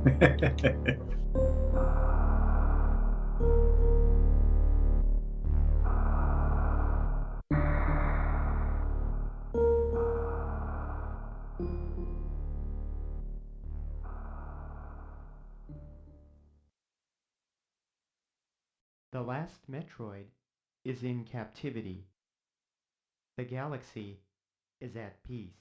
The last Metroid is in captivity. The galaxy is at peace.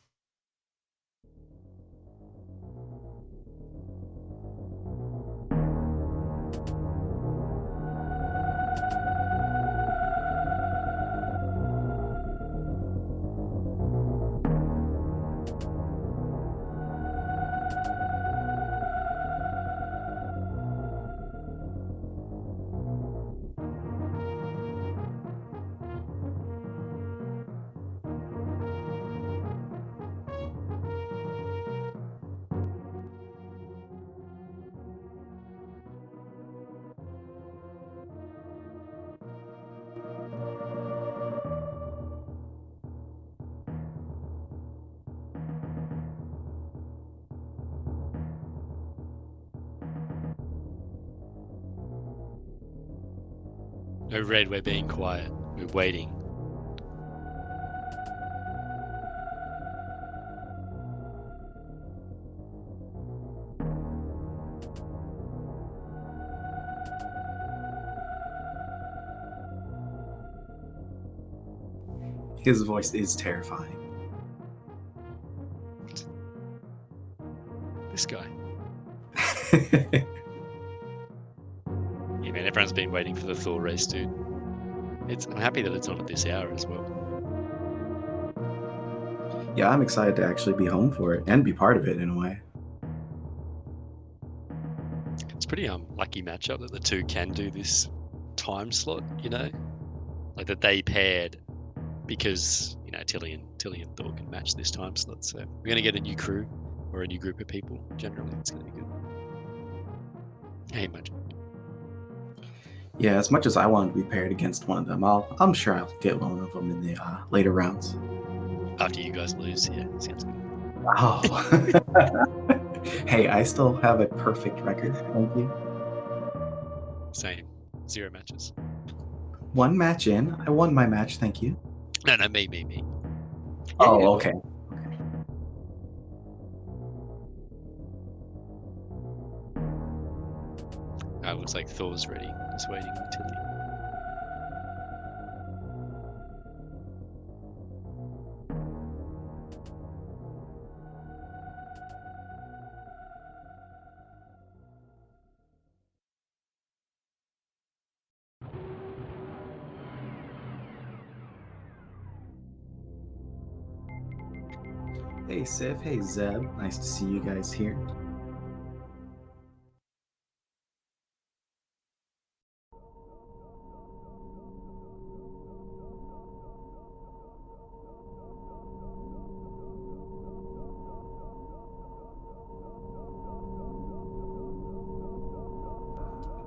No, Red, we're being quiet. We're waiting. His voice is terrifying. This guy. Yeah, man, everyone's been waiting for the Thor race, dude. I'm happy that it's on at this hour as well. Yeah, I'm excited to actually be home for it and be part of it in a way. It's pretty lucky matchup that the two can do this time slot, you know? Like that they paired because, you know, Tilly and Thor can match this time slot. So we're gonna get a new crew or a new group of people. Generally, it's gonna be good. Hey, imagine. Yeah, as much as I wanted to be paired against one of them, I'm sure I'll get one of them in the later rounds. After you guys lose, yeah, sounds good. Oh. Hey, I still have a perfect record. Thank you. Same. 0 matches. One match in. I won my match. Thank you. No, me. Oh, Yeah. okay. Looks like Thor's ready. Just waiting on Tilly. Hey, Sif. Hey, Zeb. Nice to see you guys here.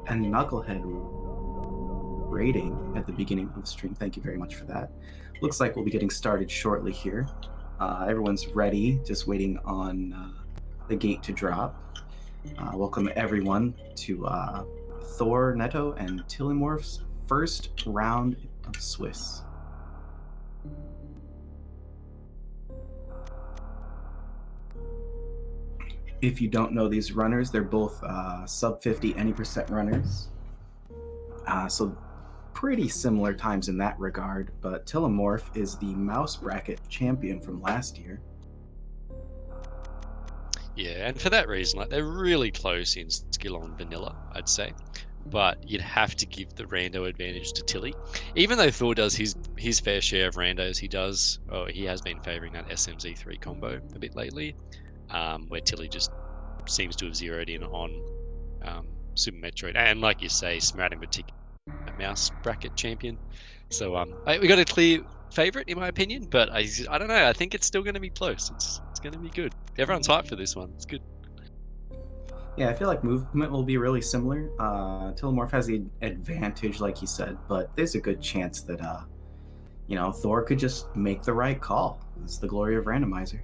And Knucklehead rating at the beginning of the stream. Thank you very much for that. Looks like we'll be getting started shortly here. Everyone's ready, just waiting on the gate to drop. Welcome everyone to Thorneto and Tilimorf's first round of Swiss. If you don't know these runners, they're both sub 50 any percent runners. So pretty similar times in that regard, but Tilimorf is the mouse bracket champion from last year. Yeah, and for that reason, like they're really close in skill on vanilla, I'd say. But you'd have to give the rando advantage to Tilly. Even though Thor does his fair share of randos, he has been favouring that SMZ3 combo a bit lately, where Tilly just seems to have zeroed in on Super Metroid. And like you say, SMRAT in particular, mouse bracket champion. So we got a clear favourite in my opinion, but I don't know. I think it's still going to be close. It's going to be good. Everyone's hyped for this one. It's good. Yeah, I feel like movement will be really similar. Tilimorf has the advantage, like you said, but there's a good chance that Thor could just make the right call. It's the glory of randomizer.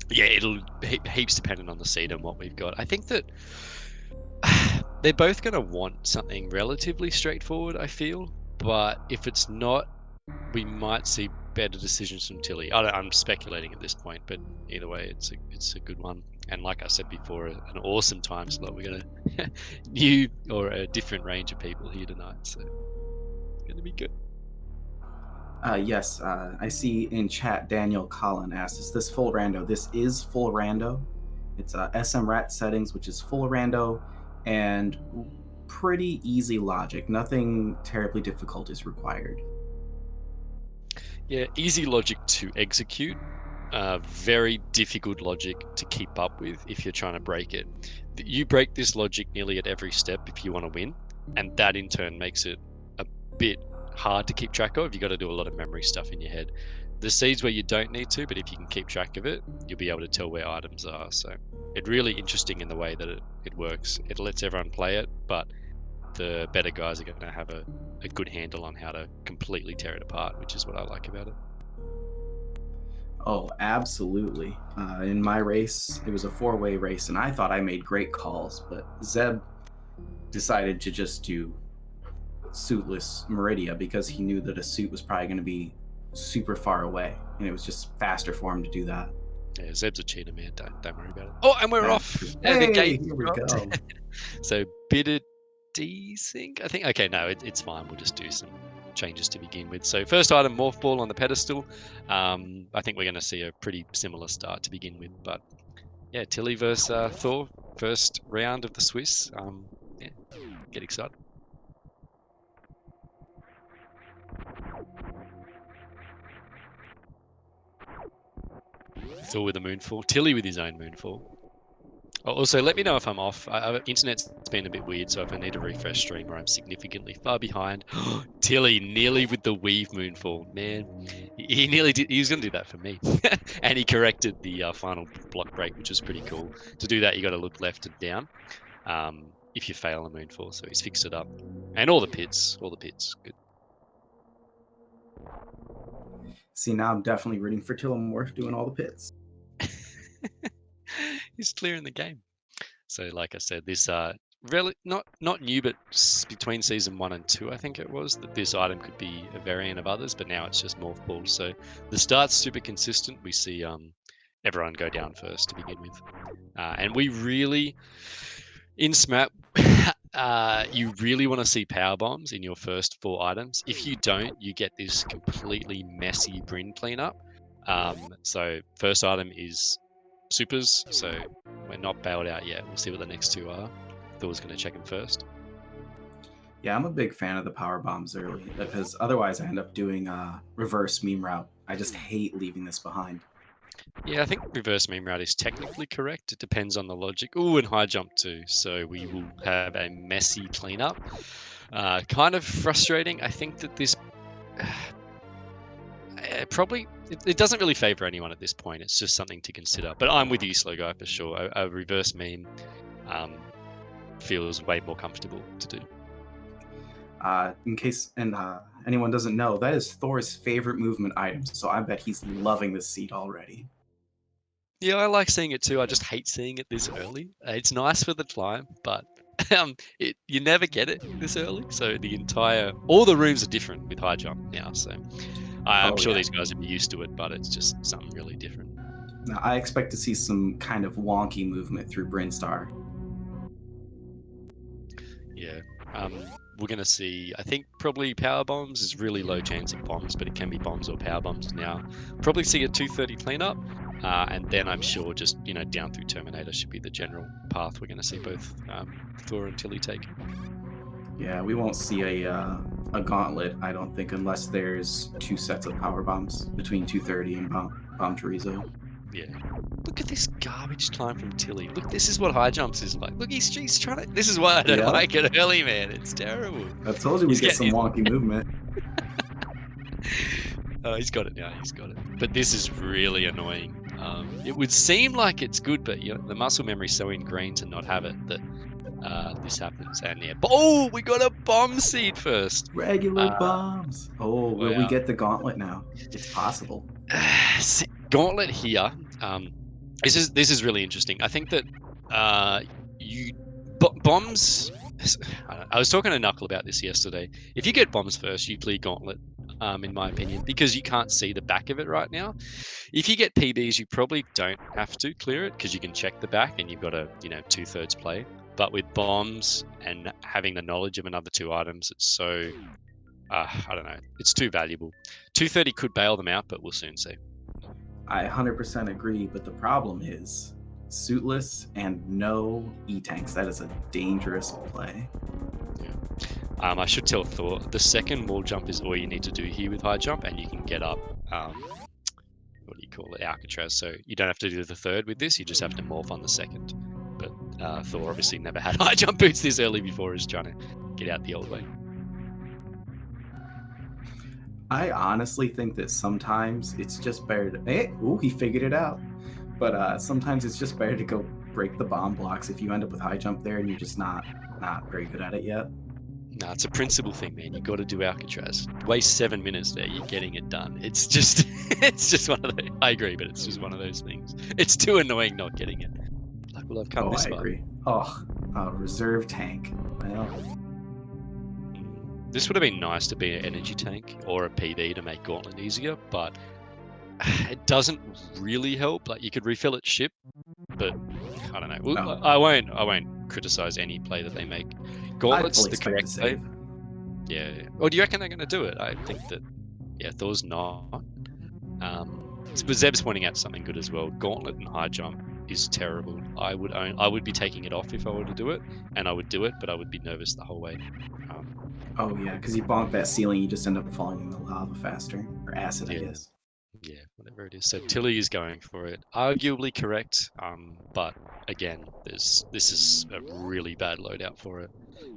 Yeah, it'll heaps dependent on the seed and what we've got. I think that they're both going to want something relatively straightforward, I feel. But if it's not, we might see better decisions from Tilly. I'm speculating at this point, but either way, it's a good one. And like I said before, an awesome time slot. We're gonna new or a different range of people here tonight, so it's gonna be good. Yes, I see in chat Daniel Collin asks, is this full rando? This is full rando. It's SMRAT settings, which is full rando, and pretty easy logic. Nothing terribly difficult is required. Yeah, easy logic to execute. Very difficult logic to keep up with if you're trying to break it. You break this logic nearly at every step if you want to win, and that in turn makes it a bit hard to keep track of. You got to do a lot of memory stuff in your head. The seeds where you don't need to, but if you can keep track of it, you'll be able to tell where items are. So it's really interesting in the way that it works. It lets everyone play it, but the better guys are going to have a good handle on how to completely tear it apart, which is what I like about it. Oh, absolutely. In my race, it was a 4-way race, and I thought I made great calls, but Zeb decided to just do suitless Meridia because he knew that a suit was probably going to be super far away, and it was just faster for him to do that. Yeah, Zeb's a cheater, man. Don't worry about it. Oh, and we're That's off. true. And the Hey, gate here we dropped. go. So bitter desync, I think. Okay, no, it's fine. We'll just do some changes to begin with. So first item, Morph Ball on the pedestal. I think we're going to see a pretty similar start to begin with. But yeah, Tilly versus Thor, first round of the Swiss. Yeah, get excited. Thor with a moonfall. Tilly with his own moonfall. Also, let me know if I'm off. Internet's been a bit weird, so if I need to refresh stream or I'm significantly far behind. Tilly nearly with the weave moonfall. Man, he nearly did. He was going to do that for me. And he corrected the final block break, which was pretty cool. To do that, you got to look left and down if you fail a moonfall. So he's fixed it up. And all the pits. Good. See, now I'm definitely rooting for Tilimorf doing all the pits. He's clearing the game. So, like I said, this really not new, but between season 1 and 2, I think it was that this item could be a variant of others, but now it's just morph balls. So the start's super consistent. We see everyone go down first to begin with, and we really in SMRAT. You really want to see power bombs in your first 4 items. If you don't, you get this completely messy Bryn cleanup. So first item is supers, so we're not bailed out yet. We'll see what the next 2 are. Thor's going to check them first. Yeah, I'm a big fan of the power bombs early because otherwise I end up doing reverse meme route. I just hate leaving this behind. Yeah, I think reverse meme route is technically correct. It depends on the logic. Ooh, and high jump too. So we will have a messy cleanup. Kind of frustrating. I think that this probably it doesn't really favor anyone at this point. It's just something to consider. But I'm with you, Slow Guy, for sure. A reverse meme feels way more comfortable to do. In case anyone doesn't know, that is Thor's favorite movement item, so I bet he's loving this seed already. Yeah, I like seeing it too. I just hate seeing it this early. It's nice for the climb, but you never get it this early. So all the rooms are different with high jump now. So I'm sure these guys will be used to it, but it's just something really different. Now, I expect to see some kind of wonky movement through Brinstar. Yeah. We're going to see, I think probably power bombs is really low chance of bombs, but it can be bombs or power bombs now. Probably see a 230 cleanup, and then I'm sure just, down through Terminator should be the general path we're going to see both Thor and Tilly take. Yeah, we won't see a gauntlet, I don't think, unless there's 2 sets of power bombs between 230 and Bomb Chorizo. Yeah. Look at this garbage time from Tilly. Look, this is what high jumps is like. Look, he's trying to. This is why I don't like it early, man. It's terrible. I told you we get some wonky movement. Oh, he's got it now. He's got it. But this is really annoying. It would seem like it's good, but the muscle memory's so ingrained to not have it that this happens. And we got a bomb seed first. Regular bombs. Will we get the gauntlet now? It's possible. Gauntlet here. This is really interesting. I think that bombs. I was talking to Knuckle about this yesterday. If you get bombs first, you play Gauntlet, in my opinion, because you can't see the back of it right now. If you get PBs, you probably don't have to clear it because you can check the back and you've got a 2/3 play. But with bombs and having the knowledge of another 2 items, it's so I don't know. It's too valuable. 230 could bail them out, but we'll soon see. I 100% agree, but the problem is suitless and no E-tanks. That is a dangerous play. I should tell Thor, the second wall jump is all you need to do here with high jump, and you can get up, what do you call it, Alcatraz. So you don't have to do the third with this, you just have to morph on the second. But Thor obviously never had high jump boots this early before, he's trying to get out the old way. I honestly think that sometimes it's just better to... he figured it out. But sometimes it's just better to go break the bomb blocks if you end up with high jump there and you're just not very good at it yet. No, it's a principle thing, man. You got to do Alcatraz. Waste 7 minutes there, you're getting it done. It's just, it's just one of those. I agree, but it's just one of those things. It's too annoying not getting it. Like, well, I've come this far. I agree. Reserve tank. Well, this would have been nice to be an energy tank or a PB to make Gauntlet easier, but it doesn't really help. Like, you could refill its ship, but I don't know. No. I won't criticize any play that they make. Gauntlet's the correct play. Yeah. Or do you reckon they're going to do it? I think that, Thor's not. But Zeb's pointing out something good as well. Gauntlet and high jump is terrible. I would be taking it off if I were to do it, and I would do it, but I would be nervous the whole way. Because you bonk that ceiling, you just end up falling in the lava faster, or acid, I guess. Yeah, whatever it is. So Tilly is going for it. Arguably correct, but again, this is a really bad loadout for it.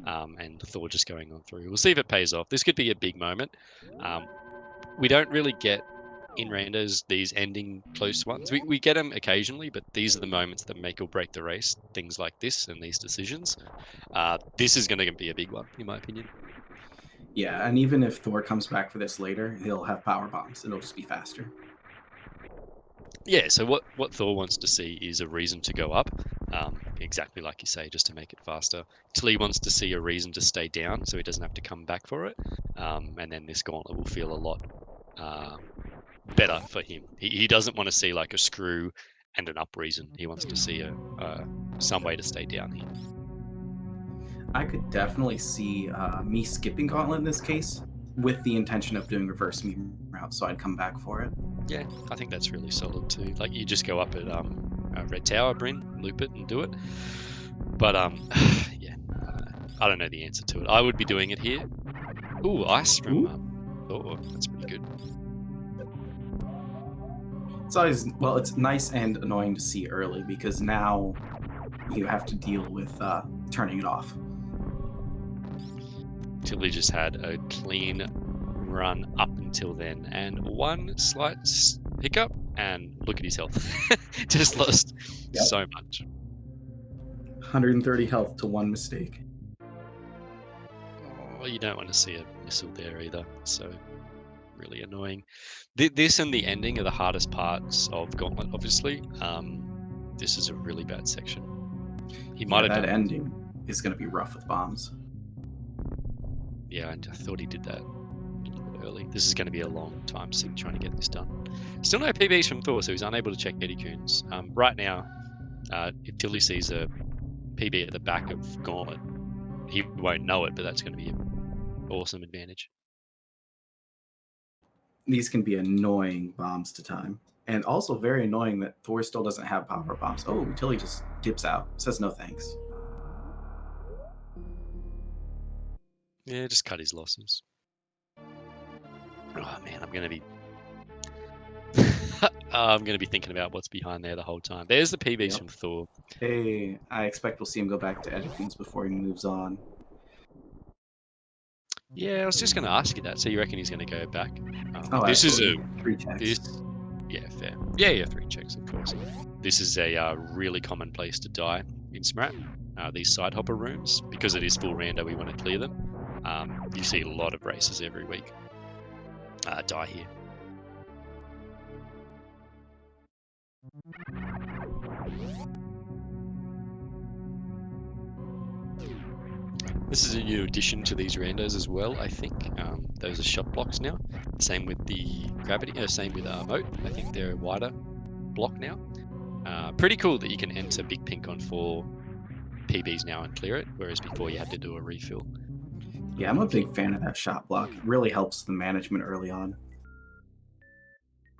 And Thor just going on through. We'll see if it pays off. This could be a big moment. We don't really get in randos these ending close ones. We get them occasionally, but these are the moments that make or break the race. Things like this and these decisions. This is going to be a big one, in my opinion. Yeah, and even if Thor comes back for this later, he'll have power bombs. It'll just be faster. Yeah, so what Thor wants to see is a reason to go up, exactly like you say, just to make it faster. Tilly wants to see a reason to stay down, so he doesn't have to come back for it, and then this Gauntlet will feel a lot better for him. He doesn't want to see like a screw and an up reason. He wants to see some way to stay down here. I could definitely see me skipping Gauntlet in this case with the intention of doing reverse meme route, so I'd come back for it. Yeah, I think that's really solid too. Like, you just go up at Red Tower, Bryn, loop it and do it. But yeah, I don't know the answer to it. I would be doing it here. Ooh, ice from that's pretty good. It's always, well, it's nice and annoying to see early because now you have to deal with turning it off. Tilly just had a clean run up until then, and one slight hiccup, and look at his health. Just lost so much. 130 health to one mistake. Oh, you don't want to see a missile there either, so really annoying. This and the ending are the hardest parts of Gauntlet, obviously. This is a really bad section. He might have that ending is going to be rough with bombs. Yeah, I thought he did that a little bit early. This is going to be a long time trying to get this done. Still no PBs from Thor, so he's unable to check Eddie Coons. Right now, if Tilly sees a PB at the back of Gauntlet, he won't know it, but that's going to be an awesome advantage. These can be annoying bombs to time. And also very annoying that Thor still doesn't have power bombs. Oh, Tilly just dips out. Says no thanks. Yeah, just cut his losses. Oh man, I'm gonna be thinking about what's behind there the whole time. There's the PBs from Thor. Hey, I expect we'll see him go back to Edikins before he moves on. Yeah, I was just gonna ask you that. So you reckon he's gonna go back? This absolutely. is a 3 checks. Yeah, fair. Yeah, 3 checks, of course. This is a really common place to die in SMRAT. These side hopper rooms, because it is full rando, we want to clear them. You see a lot of races every week die here. This is a new addition to these randos as well, I think. Those are shot blocks now. Same with the gravity, same with moat. I think they're a wider block now. Pretty cool that you can enter Big Pink on 4 PBs now and clear it, whereas before you had to do a refill. Yeah, I'm a big fan of that shot block. It really helps the management early on.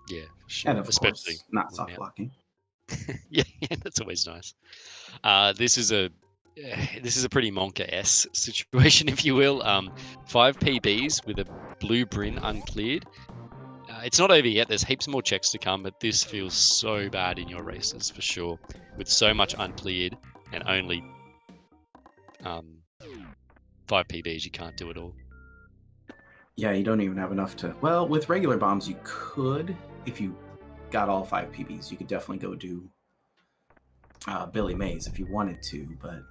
Yeah, for sure. And of Especially course, not soft blocking. yeah, that's always nice. This is a pretty Monka-S situation, if you will. 5 PBs with a blue Bryn uncleared. It's not over yet. There's heaps more checks to come, but this feels so bad in your races for sure. With so much uncleared and only 5 PBs, you can't do it all. Yeah, you don't even have enough to... Well, with regular bombs, you could. If you got all 5 PBs, you could definitely go do Billy Mays if you wanted to, but...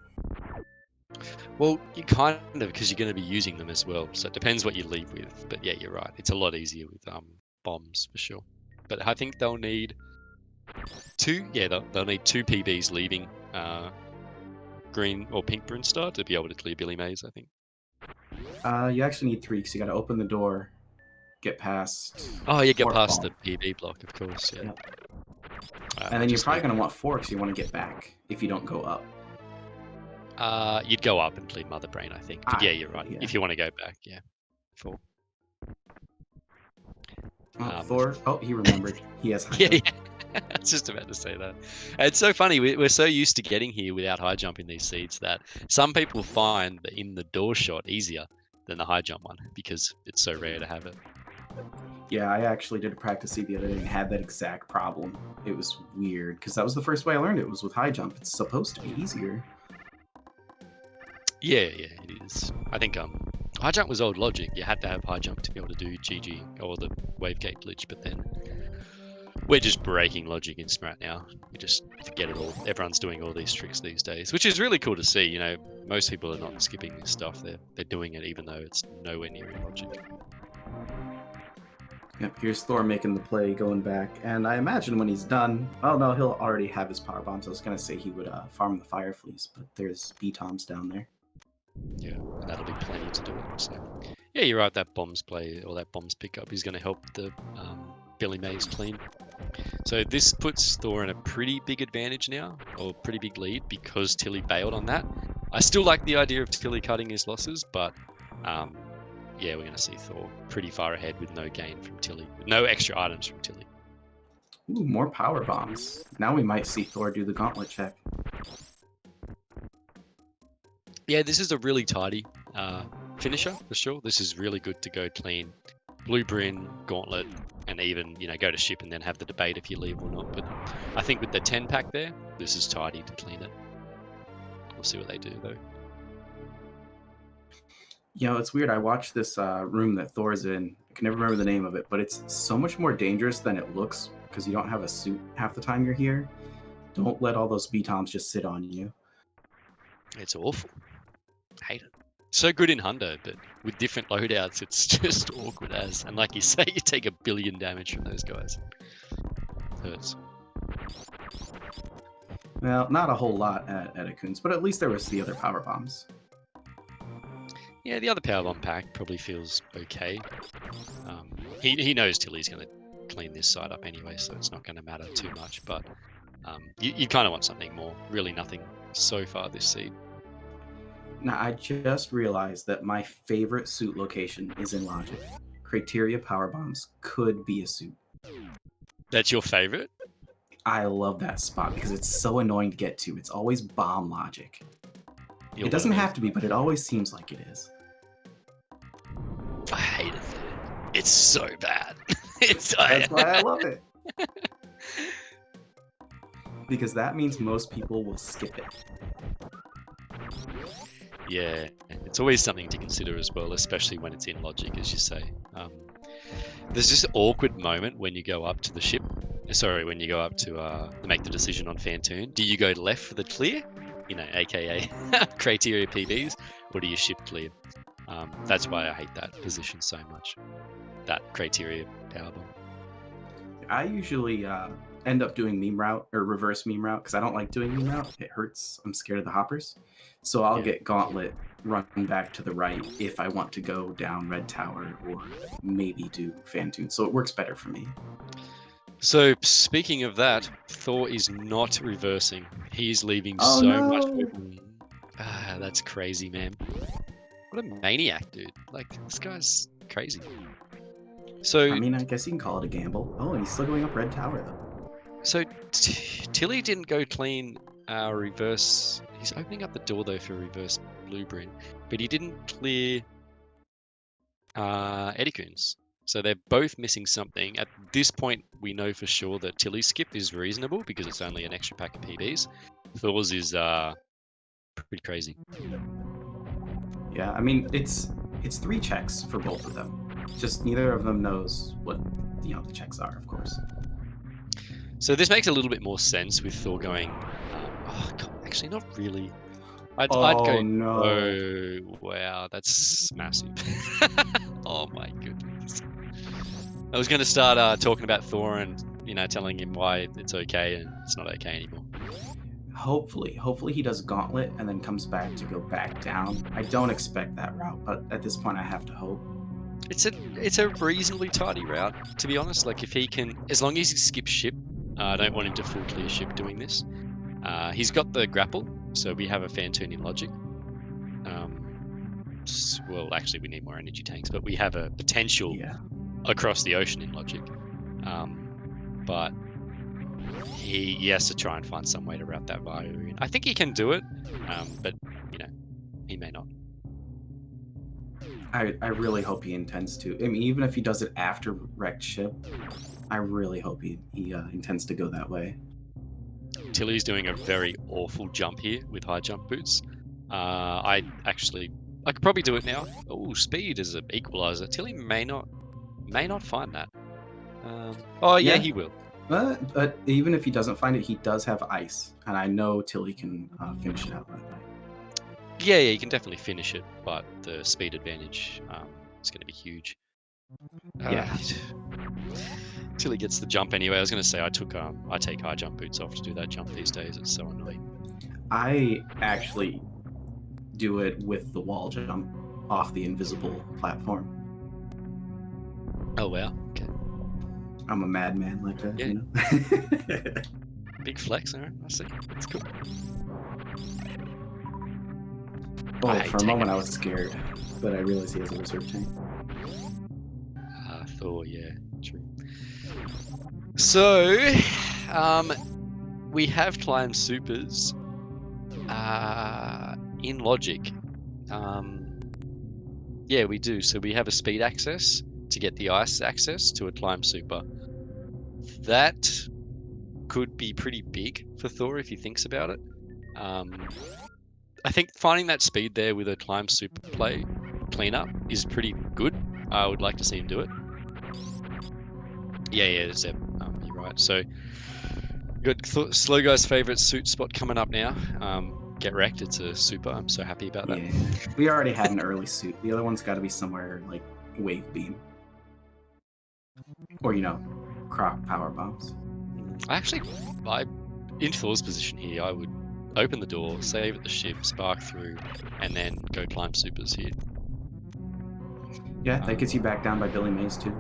Well, you kind of, because you're going to be using them as well. So it depends what you leave with. But yeah, you're right. It's a lot easier with bombs for sure. But I think they'll need 2. Yeah, they'll need 2 PBs leaving green or pink Bryn Star to be able to clear Billy Mays, I think. You actually need 3 because you got to open the door, get past... Oh, yeah, get fourth past bomb. the PB block, of course. Yeah. Yep. And then you're probably going to want 4 because you want to get back if you don't go up. You'd go up and clear Mother Brain, I think. But yeah, you're right. Yeah. If you want to go back, yeah. 4. Thor. Oh, he remembered. He has high yeah, jump. yeah. I was just about to say that. It's so funny. We're so used to getting here without high jump in these seeds that some people find the in the door shot easier than the high jump one because it's so rare to have it. Yeah, I actually did a practice seed the other day and had that exact problem. It was weird because that was the first way I learned it was with high jump. It's supposed to be easier. Yeah, it is. I think high jump was old logic. You had to have high jump to be able to do GG or the wave gate glitch, but then we're just breaking logic in SMRAT now. We just forget it all. Everyone's doing all these tricks these days, which is really cool to see. You know, most people are not skipping this stuff. They're doing it even though it's nowhere near in logic. Yep, here's Thor making the play, going back, and I imagine when he's done, oh no, he'll already have his power bombs. I was gonna say he would farm the fire fleece, but there's B-toms down there. Yeah, and that'll be plenty to do it. So, yeah, you're right. That bombs play or that bombs pickup is going to help the Billy Mays clean. So this puts Thor in a pretty big advantage now, or pretty big lead, because Tilly bailed on that. I still like the idea of Tilly cutting his losses, but yeah, we're going to see Thor pretty far ahead with no gain from Tilly, with no extra items from Tilly. Ooh, more power bombs. Now we might see Thor do the gauntlet check. Yeah, this is a really tidy finisher for sure. This is really good to go clean. Blue Bryn, Gauntlet, and even, go to ship and then have the debate if you leave or not. But I think with the 10 pack there, this is tidy to clean it. We'll see what they do though. It's weird. I watched this room that Thor's in. I can never remember the name of it, but it's so much more dangerous than it looks because you don't have a suit half the time you're here. Don't let all those B-toms just sit on you. It's awful. Hate it. So good in Hundo, but with different loadouts, it's just awkward as. And like you say, you take 1 billion damage from those guys. Hurts. Well, not a whole lot at Akuns, but at least there was the other power bombs. Yeah, the other power bomb pack probably feels okay. He knows Tilly's going to clean this side up anyway, so it's not going to matter too much. But you kind of want something more. Really nothing so far this seed. Now, I just realized that my favorite suit location is in Logic. Criteria power bombs could be a suit. That's your favorite? I love that spot because it's so annoying to get to. It's always bomb Logic. It doesn't have to be, but it always seems like it is. I hate it there. It's so bad. That's why I love it. Because that means most people will skip it. Yeah, it's always something to consider as well, especially when it's in Logic, as you say. There's this awkward moment when you go up to the ship. Sorry, when you go up to make the decision on Fantoon. Do you go left for the clear, aka criteria PBs, or do you ship clear? That's why I hate that position so much. That criteria power bomb. I usually end up doing meme route or reverse meme route because I don't like doing meme route. It hurts. I'm scared of the hoppers. So I'll Yeah. get Gauntlet, run back to the right if I want to go down Red Tower or maybe do Fantoon. So it works better for me. So speaking of that, Thor is not reversing. He's leaving Oh, so no. much open. That's crazy, man. What a maniac, dude. Like, this guy's crazy. So, I mean, I guess you can call it a gamble. Oh, and he's still going up Red Tower, though. so Tilly didn't go clean reverse. He's opening up the door, though, for reverse Blueprint. But he didn't clear Edicoons. So they're both missing something. At this point, we know for sure that Tilly's skip is reasonable because it's only an extra pack of PBs. Thor's is pretty crazy. Yeah, I mean, it's 3 checks for both of them. Just neither of them knows what the checks are, of course. So this makes a little bit more sense with Thor going. Oh, God, actually, not really. I'd go. no. Oh, wow, that's massive. Oh my goodness. I was going to start talking about Thor and telling him why it's okay and it's not okay anymore. Hopefully he does Gauntlet and then comes back to go back down. I don't expect that route, but at this point I have to hope. It's a reasonably tidy route, to be honest. Like if he can, as long as he skips ship, I don't want him to full clear ship doing this. He's got the grapple, so we have a Fantoon in logic. Well, actually, we need more energy tanks, but we have a potential across the ocean in logic. But he has to try and find some way to route that via. I think he can do it, but he may not. I really hope he intends to. I mean, even if he does it after wrecked ship, I really hope he intends to go that way. Tilly's doing a very awful jump here with high jump boots. I could probably do it now. Oh, speed is an equalizer. Tilly may not find that. Yeah, he will. But even if he doesn't find it, he does have ice, and I know Tilly can finish it out that way. Yeah, you can definitely finish it, but the speed advantage is going to be huge. Tilly gets the jump anyway. I was going to say I take high jump boots off to do that jump these days. It's so annoying. I actually do it with the wall jump off the invisible platform. Oh wow! Okay. I'm a madman like that. Yeah. Big flex, Aaron. I see. That's cool. Oh, for a moment I was scared, but I realized he has a reserve tank. Thor, yeah, true. So, we have climb supers in logic. Yeah, we do. So we have a speed access to get the ice access to a climb super. That could be pretty big for Thor if he thinks about it. I think finding that speed there with a climb super play cleanup is pretty good. I would like to see him do it. Yeah, Zeb, you're right. So, good. Slow Guy's favorite suit spot coming up now. Get wrecked. It's a super. I'm so happy about that. Yeah, we already had an early suit. The other one's got to be somewhere like wave beam, or croc power bombs. In Thor's position here, I would open the door, save at the ship, spark through, and then go climb supers here. Yeah, that gets you back down by Billy Mays too.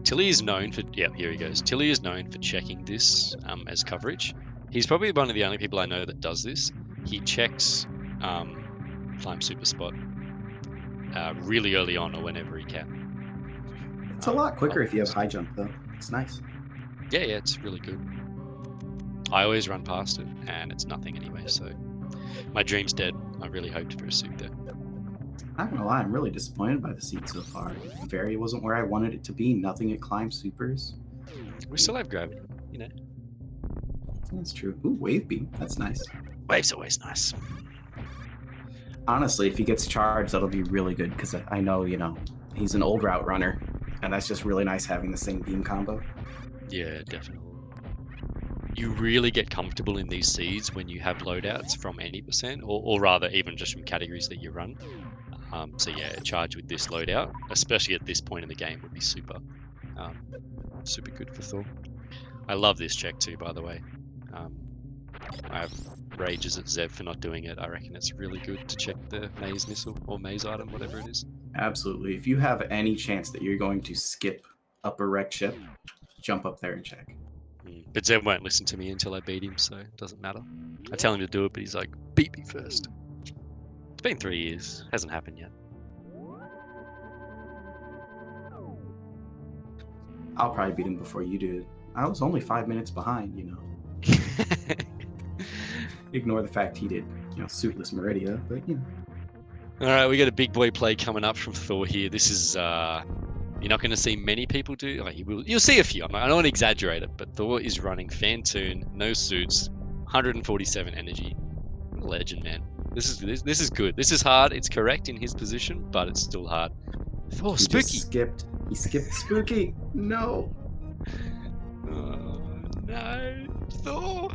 Tilly is known for here he goes. Tilly is known for checking this as coverage. He's probably one of the only people I know that does this. He checks climb super spot really early on or whenever he can. It's a lot quicker if you have high jump though. It's nice. Yeah, it's really good. I always run past it and it's nothing anyway, so my dream's dead. I really hoped for a suit there. Not gonna lie, I'm really disappointed by the seat so far. Very wasn't where I wanted it to be. Nothing at climb supers. We still have gravity, That's true. Ooh, wave beam. That's nice. Wave's always nice. Honestly, if he gets charged, that'll be really good because I know, he's an old route runner, and that's just really nice having the same beam combo. Yeah, definitely. You really get comfortable in these seeds when you have loadouts from any percent, or rather even just from categories that you run. So yeah, a charge with this loadout, especially at this point in the game, would be super good for Thor. I love this check too, by the way. I have rages at Zeb for not doing it. I reckon it's really good to check the maze missile or maze item, whatever it is. Absolutely. If you have any chance that you're going to skip up a wrecked ship, jump up there and check. But Zeb won't listen to me until I beat him, so it doesn't matter. I tell him to do it, but he's like, beat me first. It's been 3 years. Hasn't happened yet. I'll probably beat him before you do. I was only 5 minutes behind, you know. Ignore the fact he did, suitless Meridia, but All right, we got a big boy play coming up from Thor here. This is you're not going to see many people do. Like you'll see a few. I don't want to exaggerate it, but Thor is running Fantoon, no suits, 147 energy. What a legend, man. This is good. This is hard. It's correct in his position, but it's still hard. Thor, he spooky. He skipped spooky. No. Oh, no, Thor.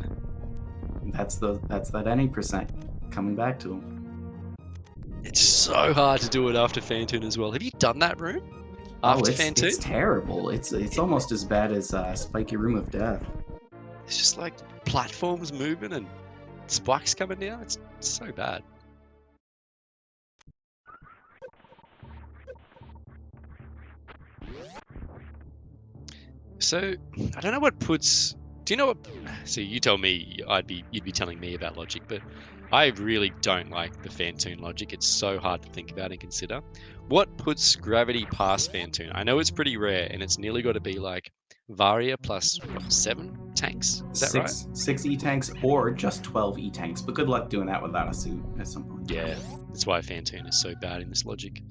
That's that any percent coming back to him. It's so hard to do it after Fantoon as well. Have you done that room? After Fantoon? It's terrible. It's almost as bad as Spiky Room of Death. It's just like platforms moving and spikes coming down. It's so bad. So I don't know what puts. Do you know what? See, you tell me. You'd be telling me about logic, but I really don't like the Fantoon logic. It's so hard to think about and consider. What puts gravity past Fantoon? I know it's pretty rare, and it's nearly got to be like Varia plus what, 7 tanks. Is that right? 6 E-tanks or just 12 E-tanks, but good luck doing that without a suit at some point. Yeah, that's why Fantoon is so bad in this logic.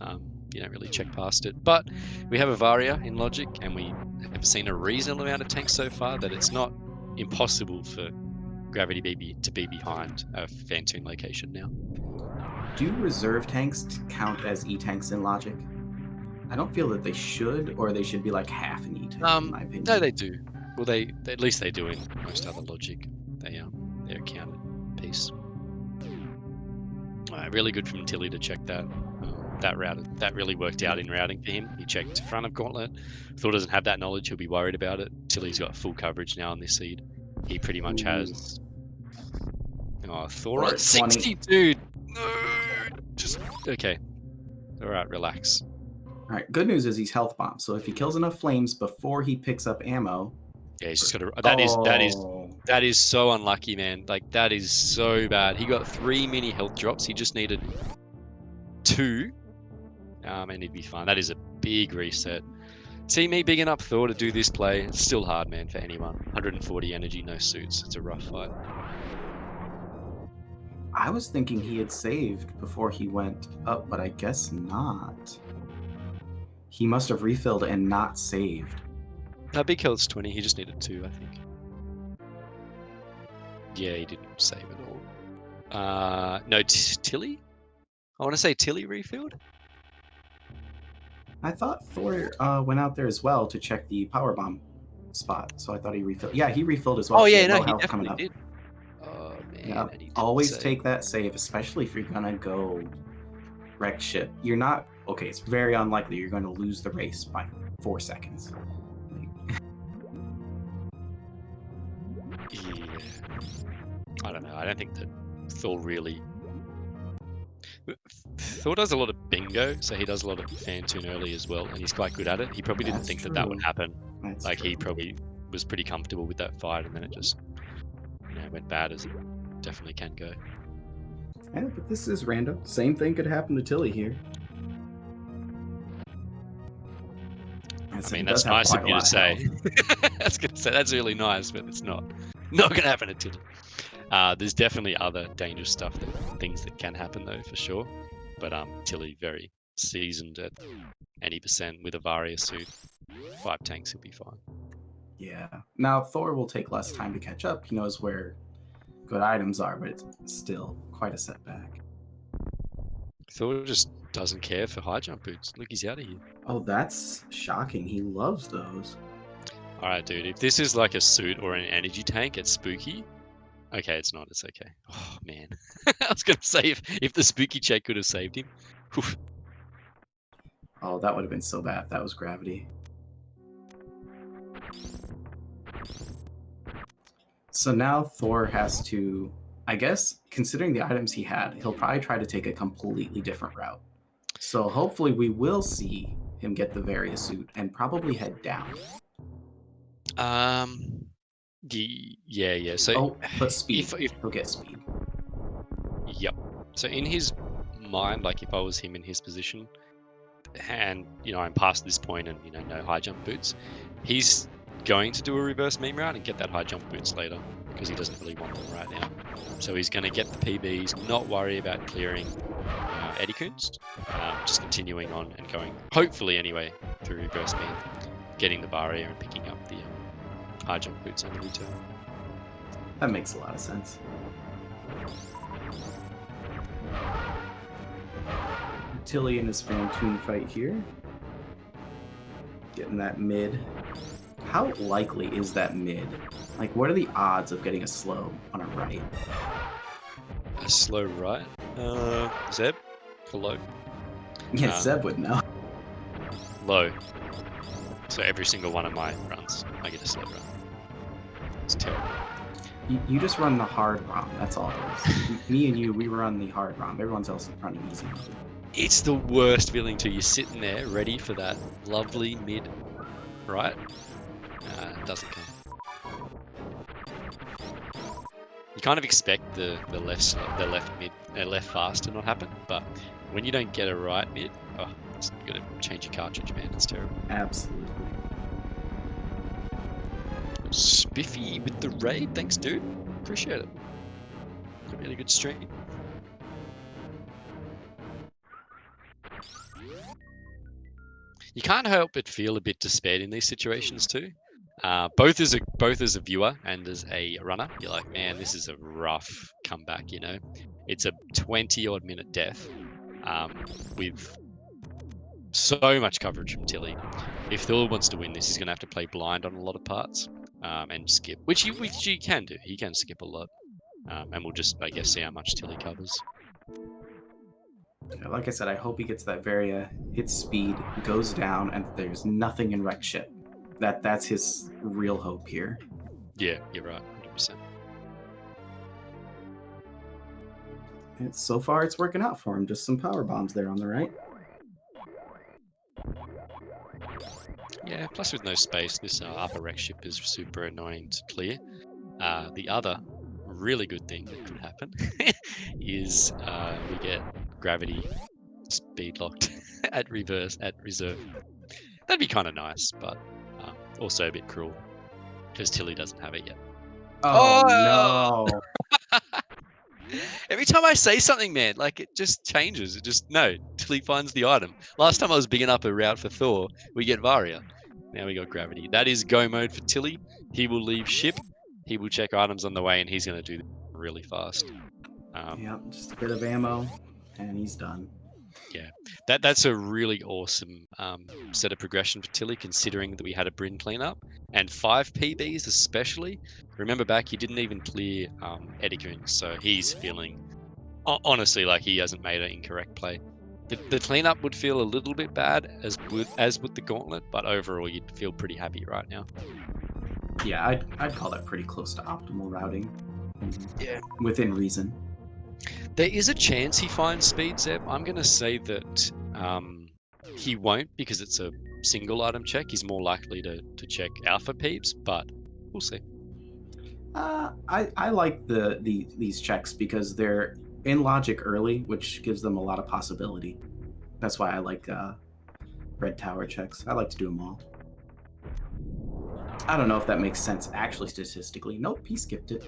You don't really check past it. But we have a Varia in logic, and we have seen a reasonable amount of tanks so far that it's not impossible for Gravity Baby to be behind a Fantoon location now. Do reserve tanks count as E-tanks in logic? I don't feel that they should, or they should be like half an E-tank, in my opinion. No, they do. Well, they at least they do in most other logic. They're a counted piece. Really good from Tilly to check that. That really worked out in routing for him. He checked front of Gauntlet. Thor doesn't have that knowledge. He'll be worried about it. Tilly's got full coverage now on this seed. He pretty much has. Oh, Thor at 60, dude. No, just okay. All right, relax. All right. Good news is he's health bomb. So if he kills enough flames before he picks up ammo. Yeah, he's just got to. That is so unlucky, man. Like that is so bad. He got 3 mini health drops. He just needed 2. And he'd be fine. That is a big reset. See me bigging up Thor to do this play. It's still hard, man, for anyone. 140 energy, no suits. It's a rough fight. I was thinking he had saved before he went up, but I guess not. He must have refilled and not saved. Big health's 20. He just needed 2, I think. Yeah, he didn't save at all. No, Tilly? I want to say Tilly refilled. I thought Thor went out there as well to check the power bomb spot, so I thought he refilled. Yeah, he refilled as well. Oh yeah, no, he definitely did. Oh man, yeah, always take that save, especially if you're gonna go wreck ship. You're not okay. It's very unlikely you're going to lose the race by 4 seconds. Yeah, I don't know. I don't think that Thor really. Thor does a lot of bingo, so he does a lot of Fantoon early as well, and he's quite good at it. He probably didn't think that would happen. He probably was pretty comfortable with that fight, and then it just went bad, as it definitely can go. Yeah, but this is random. Same thing could happen to Tilly here. I mean, that's nice of you to say. I was going to say, that's really nice, but it's not going to happen to Tilly. There's definitely other dangerous stuff, things that can happen though, for sure. But Tilly, very seasoned at any % with a Varia suit. 5 tanks, he'll be fine. Yeah. Now Thor will take less time to catch up. He knows where good items are, but it's still quite a setback. Thor just doesn't care for high jump boots. Look, he's out of here. Oh, that's shocking. He loves those. All right, dude. If this is like a suit or an energy tank, it's spooky. Okay, it's not. It's okay. Oh, man. I was going to say, if the spooky check could have saved him. Oof. Oh, that would have been so bad if that was gravity. So now Thor has to, I guess, considering the items he had, he'll probably try to take a completely different route. So hopefully we will see him get the Varia suit and probably head down. Yeah. So Oh, but speed. if He'll get speed. yep. So in his mind, like if I was him in his position, and I'm past this point, and no high jump boots, he's going to do a reverse meme route and get that high jump boots later because he doesn't really want them right now. So he's going to get the PBs, not worry about clearing Eddie Coons, just continuing on and going, hopefully anyway, through reverse meme, getting the barrier and picking up the high jump boots on the return. That makes a lot of sense. Tilly and his Phantoon fight here. Getting that mid. How likely is that mid? Like, what are the odds of getting a slow on a right? A slow right? Zeb? Hello? Yeah, Zeb would know. Low. So every single one of my runs, I get a slow run. It's terrible. You just run the hard ROM, that's all it is. Me and you, we run the hard ROM. Everyone else is running easy mode. It's the worst feeling too. You're sitting there ready for that lovely mid, right? It doesn't come. You kind of expect the left fast to not happen, but when you don't get a right mid, you got to change your cartridge, man. It's terrible. Absolutely. Spiffy with the raid, thanks, dude. Appreciate it. It's a really good stream. You can't help but feel a bit despaired in these situations too. Both as a viewer and as a runner, you're like, man, this is a rough comeback. It's a 20-odd minute death with so much coverage from Tilly. If Thor wants to win this, he's going to have to play blind on a lot of parts and skip, which he can do. He can skip a lot, and we'll just, I guess, see how much Tilly covers. Like I said, I hope he gets that Varia, hits speed, goes down, and there's nothing in wreck ship. That's his real hope here. Yeah, you're right, 100%. And so far, it's working out for him. Just some power bombs there on the right. Yeah, plus with no space, this upper wreck ship is super annoying to clear. The other really good thing that could happen is we get gravity speed locked at reserve. That'd be kind of nice, but also a bit cruel because Tilly doesn't have it yet. Oh no! Every time I say something, man, like it just changes. No, Tilly finds the item. Last time I was bigging up a route for Thor, we get Varia. Now we got gravity. That is go mode for Tilly. He will leave ship. He will check items on the way, and he's going to do this really fast. Yep, just a bit of ammo, and he's done. Yeah, that's a really awesome set of progression for Tilly, considering that we had a Bryn cleanup and 5 PBs especially. Remember back, he didn't even clear Edikun, so he's feeling honestly like he hasn't made an incorrect play. The cleanup would feel a little bit bad as with the gauntlet, but overall you'd feel pretty happy right now. Yeah, I'd call that pretty close to optimal routing. Yeah, within reason. There is a chance he finds speed, Zeb. I'm going to say that he won't because it's a single item check. He's more likely to check alpha peeps, but we'll see. I like these checks because they're in logic early, which gives them a lot of possibility. That's why I like red tower checks. I like to do them all. I don't know if that makes sense actually statistically. Nope, he skipped it.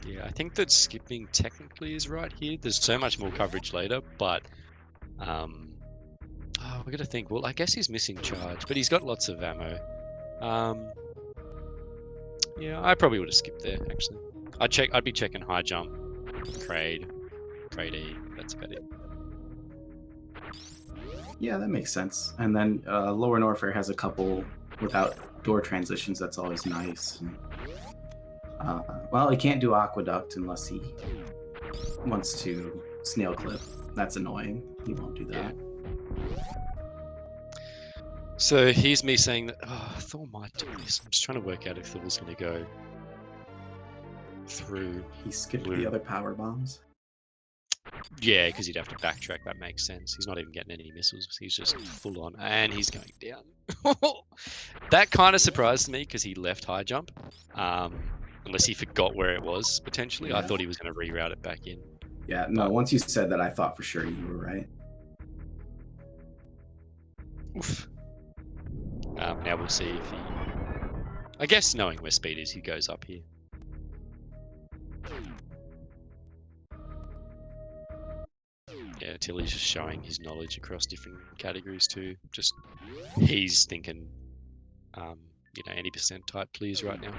Yeah, I think that skipping technically is right here. There's so much more coverage later, but we're going to think, well, I guess he's missing charge, but he's got lots of ammo. Yeah, I probably would have skipped there, actually. I'd be checking high jump, Crade E, that's about it. Yeah, that makes sense. And then Lower Norfair has a couple without door transitions. That's always nice. And, well, he can't do Aqueduct unless he wants to snail clip. That's annoying. He won't do that. Yeah. So here's me saying that Thor might do this. I'm just trying to work out if Thor's going to go through. He skipped Blue. the other power bombs. Yeah, because he'd have to backtrack. That makes sense. He's not even getting any missiles. He's just full on, and he's going down. That kind of surprised me because he left high jump. Unless he forgot where it was, potentially. I Yeah. thought he was going to reroute it back in. Yeah, no, once you said that, I thought for sure you were right. Oof. Now we'll see if he... I guess knowing where speed is, he goes up here. Yeah, Tilly's just showing his knowledge across different categories too. Just, he's thinking, any percent type clears right now.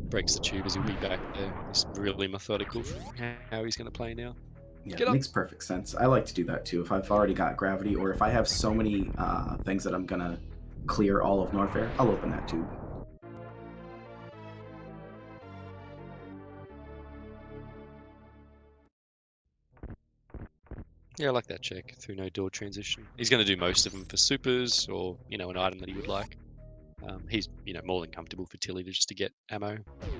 Breaks the tube as he'll be back there. He's really methodical from how he's going to play now. Yeah, Get it up. makes perfect sense. I like to do that too. If I've already got gravity, or if I have so many things that I'm gonna clear all of Norfair, I'll open that tube. Yeah, I like that check through no door transition. He's going to do most of them for supers or, an item that he would like. He's, more than comfortable for Tilly just to get ammo.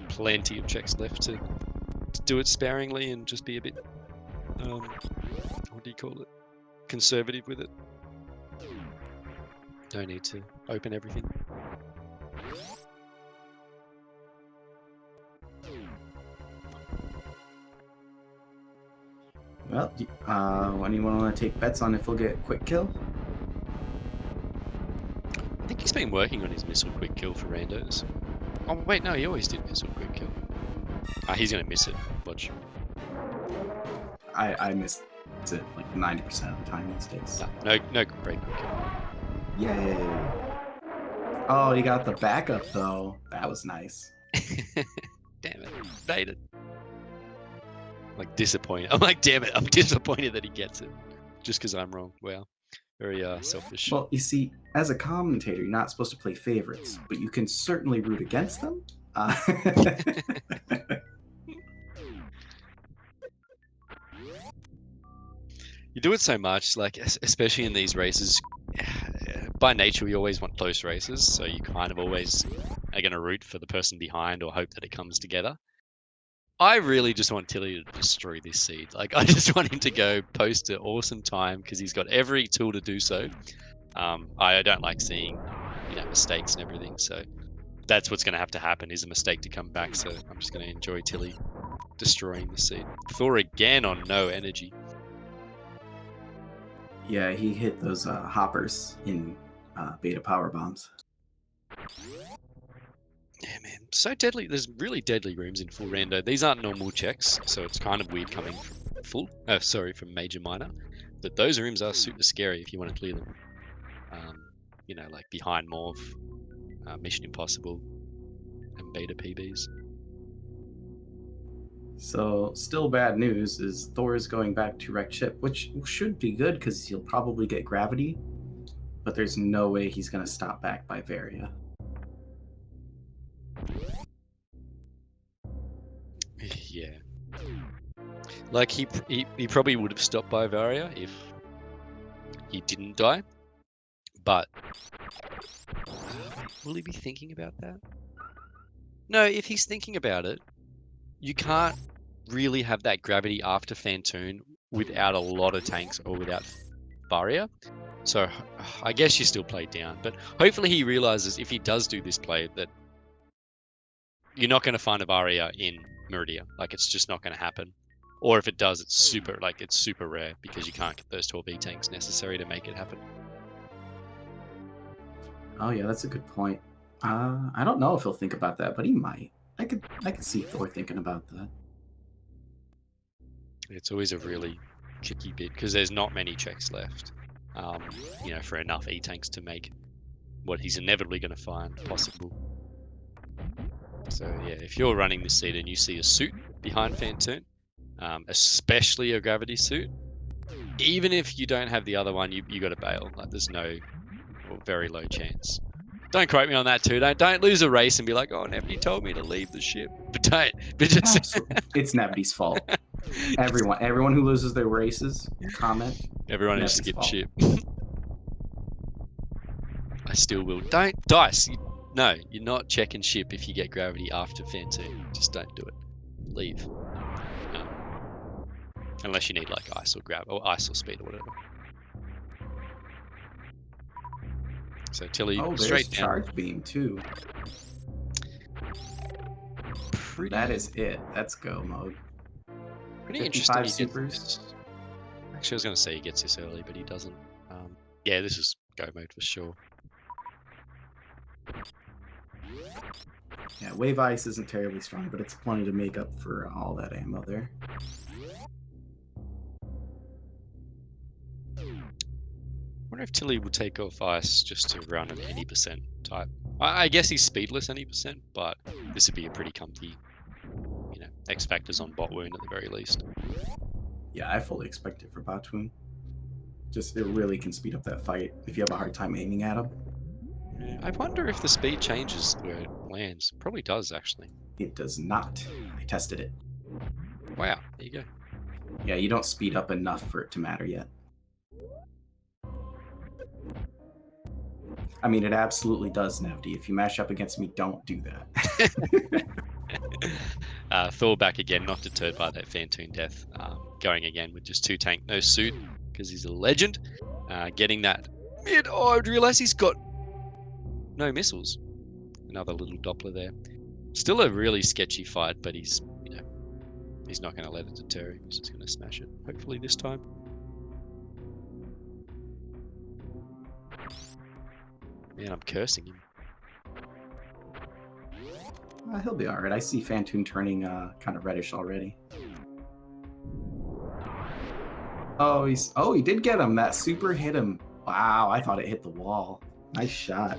Plenty of checks left to do it sparingly and just be a bit, what do you call it? Conservative with it. No need to open everything. Well, anyone want to take bets on if he'll get quick kill? I think he's been working on his missile quick kill for randos. Oh, wait, no, he always did missile quick kill. He's going to miss it. Watch. I miss it like 90% of the time these days. No great quick kill. Yay! Oh, he got the backup though. That was nice. Damn it. Baited. Like, disappointed. I'm like, damn it, I'm disappointed that he gets it. Just because I'm wrong. Wow. Very selfish. Well, you see, as a commentator, you're not supposed to play favorites, but you can certainly root against them. You do it so much, like, especially in these races. By nature, we always want close races, so you kind of always are going to root for the person behind or hope that it comes together. I really just want Tilly to destroy this seed. Like, I just want him to go post an awesome time because he's got every tool to do so. I don't like seeing, mistakes and everything. So that's what's going to have to happen, is a mistake to come back. So I'm just going to enjoy Tilly destroying the seed. Thor again on no energy. Yeah, he hit those hoppers in beta power bombs. Yeah, man. So deadly. There's really deadly rooms in full rando. These aren't normal checks, so it's kind of weird coming from from major minor. But those rooms are super scary if you want to clear them. Like behind Morph, Mission Impossible, and beta PBs. So, still bad news is Thor is going back to wrecked ship, which should be good because he'll probably get gravity, but there's no way he's going to stop back by Varia. Yeah. Like, he probably would have stopped by Varia if he didn't die, but will he be thinking about that? No, if he's thinking about it, you can't really have that gravity after Fantoon without a lot of tanks or without Varia. So I guess you still play down, but hopefully he realizes if he does do this play that you're not going to find a Varia in Meridia. Like, it's just not going to happen. Or if it does, it's super rare because you can't get those 12E tanks necessary to make it happen. Oh yeah, that's a good point. I don't know if he'll think about that, but he might. I could see Thor thinking about that. It's always a really tricky bit because there's not many checks left, for enough E-tanks to make what he's inevitably going to find possible. So yeah, if you're running this seed and you see a suit behind Fantoon, especially a gravity suit, even if you don't have the other one, you got to bail. Like, there's no or very low chance. Don't quote me on that too. Don't lose a race and be like, oh, Nebby told me to leave the ship. But don't. But just Absolutely. It's Nebby's fault. Everyone who loses their races, comment. Everyone who Nebby's skipped fault. ship. I still will. Don't dice. No, you're not checking ship if you get gravity after Phantom. Just don't do it. Leave. Unless you need like ice or ice or speed or whatever. So Tilly Oh, there's straight down. charge beam too. That is it. That's go mode. Pretty 55 interesting. He supers. gets this. Actually, I was going to say he gets this early, but he doesn't. Yeah, this is go mode for sure. Yeah, wave ice isn't terribly strong, but it's plenty to make up for all that ammo there. I wonder if Tilly will take off ice just to run an any percent type. I guess he's speedless any percent, but this would be a pretty comfy, X factors on bot wound at the very least. Yeah, I fully expect it for bot wound. Just it really can speed up that fight if you have a hard time aiming at him. Yeah, I wonder if the speed changes where it lands. Probably does actually. It does not. I tested it. Wow, there you go. Yeah, you don't speed up enough for it to matter yet. I mean, it absolutely does, Nevdi. If you mash up against me, don't do that. Thor back again, not deterred by that Phantom death. Going again with just 2 tank, no suit, because he's a legend. Getting that mid. Oh, I realize he's got no missiles. Another little Doppler there. Still a really sketchy fight, but he's not going to let it deter him. He's just going to smash it. Hopefully this time. Man, I'm cursing him. He'll be alright. I see Phantom turning kind of reddish already. Oh, he did get him. That super hit him. Wow, I thought it hit the wall. Nice shot.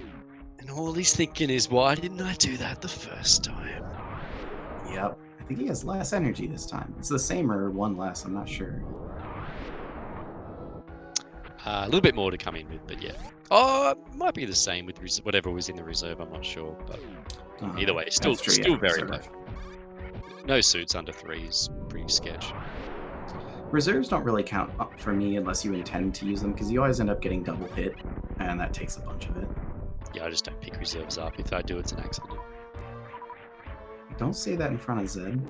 And all he's thinking is, why didn't I do that the first time? Yep. I think he has less energy this time. It's the same or one less, I'm not sure. A little bit more to come in with, but yeah. Oh, it might be the same with whatever was in the reserve, I'm not sure. But either way, still very low. No suits under 3 is pretty sketch. Reserves don't really count up for me unless you intend to use them, because you always end up getting double hit, and that takes a bunch of it. Yeah, I just don't pick reserves up. If I do, it's an accident. Don't say that in front of Zed.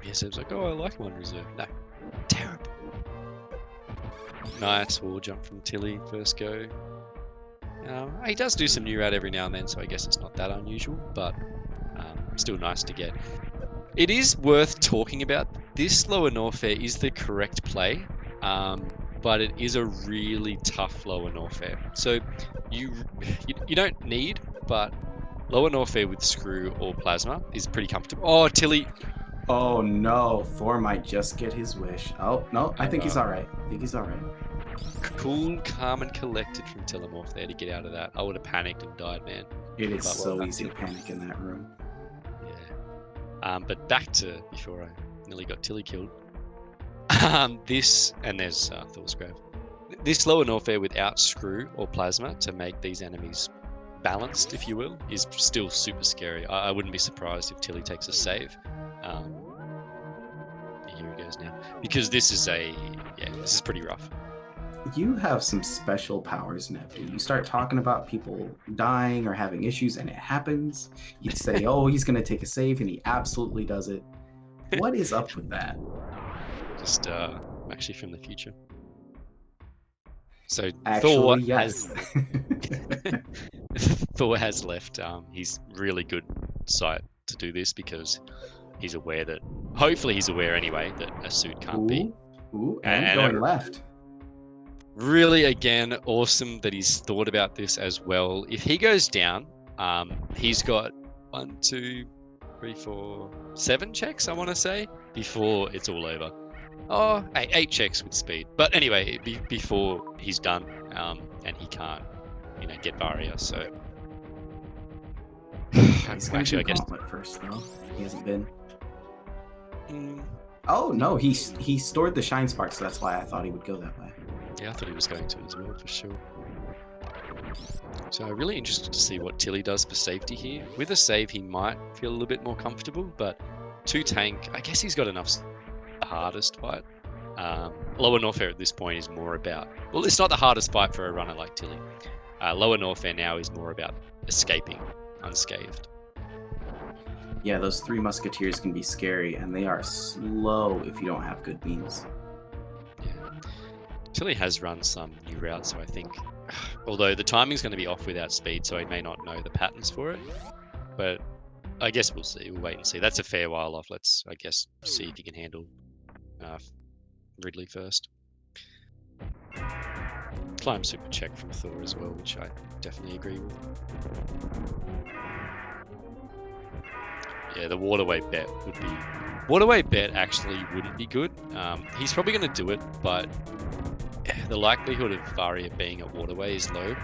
Yeah, Zed's like, oh, I like one reserve. No, terrible. Nice wall jump from Tilly, first go. He does do some new rat every now and then, so I guess it's not that unusual, but still nice to get. It is worth talking about. This lower Norfair is the correct play, but it is a really tough lower Norfair. So you don't need, but lower Norfair with screw or plasma is pretty comfortable. Oh, Tilly. Oh no, Thor might just get his wish. Oh, no, I think he's alright. Cool, calm, and collected from Tilimorf there to get out of that. I would have panicked and died, man. It is so easy to panic in that room. Yeah. But back to before I nearly got Tilly killed. This, and there's Thor's grave. This lower Norfair without screw or plasma to make these enemies balanced, if you will, is still super scary. I wouldn't be surprised if Tilly takes a save. Here he goes now. Because this is pretty rough. You have some special powers, Neptune. You start talking about people dying or having issues, and it happens. You say, oh, he's going to take a save, and he absolutely does it. What is up with that? Just actually from the future. So Actually, yes. Thor has left his really good sight to do this because he's aware that, hopefully he's aware anyway, that a suit can't be. Ooh, and going left. Really, again, awesome that he's thought about this as well. If he goes down, he's got 1, 2, 3, 4, 7 checks, I want to say, before it's all over. Oh, 8 checks with speed. But anyway, before he's done, and he can't, get barrier. So he's going to do Gauntlet first, though. He hasn't been. Oh no, he stored the Shine Spark, so that's why I thought he would go that way. Yeah, I thought he was going to as well, for sure. So I'm really interested to see what Tilly does for safety here. With a save, he might feel a little bit more comfortable, but 2 tank, I guess he's got enough. The hardest fight. Lower Norfair at this point is more about, well, it's not the hardest fight for a runner like Tilly. Lower Norfair now is more about escaping unscathed. Yeah, those 3 musketeers can be scary, and they are slow if you don't have good beams. Yeah. Tilly has run some new routes, so I think, although the timing's going to be off without speed, so he may not know the patterns for it. But I guess we'll see. We'll wait and see. That's a fair while off. Let's, I guess, see if he can handle Ridley first. Climb super check from Thor as well, which I definitely agree with. Yeah, the waterway bet would be... Waterway bet actually wouldn't be good. He's probably going to do it, but the likelihood of Varia being at waterway is low.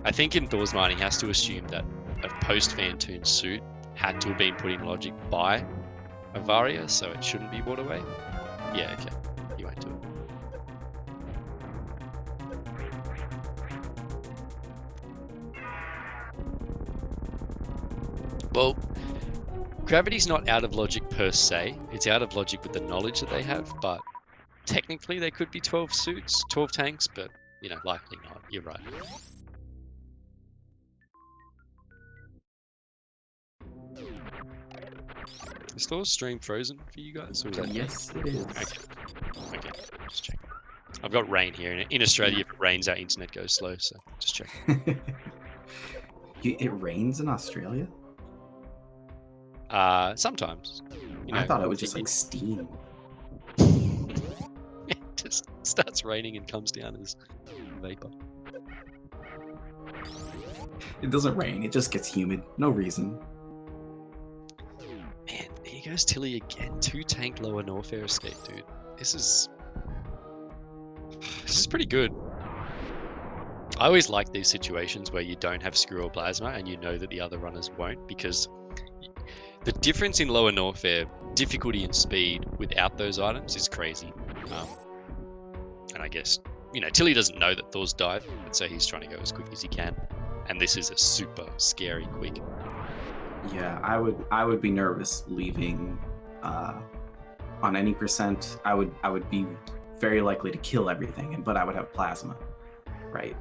I think in Thor's mind, he has to assume that a post-Fantoon suit had to have been put in logic by a Varia, so it shouldn't be waterway. Yeah, okay. He won't do it. Well, gravity's not out of logic per se. It's out of logic with the knowledge that they have, but technically there could be 12 suits, 12 tanks, but, you know, likely not. You're right. Is Thor's stream frozen for you guys? Or is that Yes, it is. Okay, just check. I've got rain here. In Australia, if it rains, our internet goes slow, so just check. It rains in Australia? Sometimes. You know, I thought it was just like steam. It just starts raining and comes down as vapor. It doesn't rain, it just gets humid. No reason. Man, here goes Tilly again. 2 tank lower Norfair escape, dude. This is pretty good. I always like these situations where you don't have Screw or Plasma and you know that the other runners won't, because the difference in lower Norfair difficulty and speed without those items is crazy. And I guess, you know, Tilly doesn't know that Thor's died, and so he's trying to go as quick as he can. And this is a super scary quick. Yeah, I would be nervous leaving on any percent. I would be very likely to kill everything, but I would have plasma, right?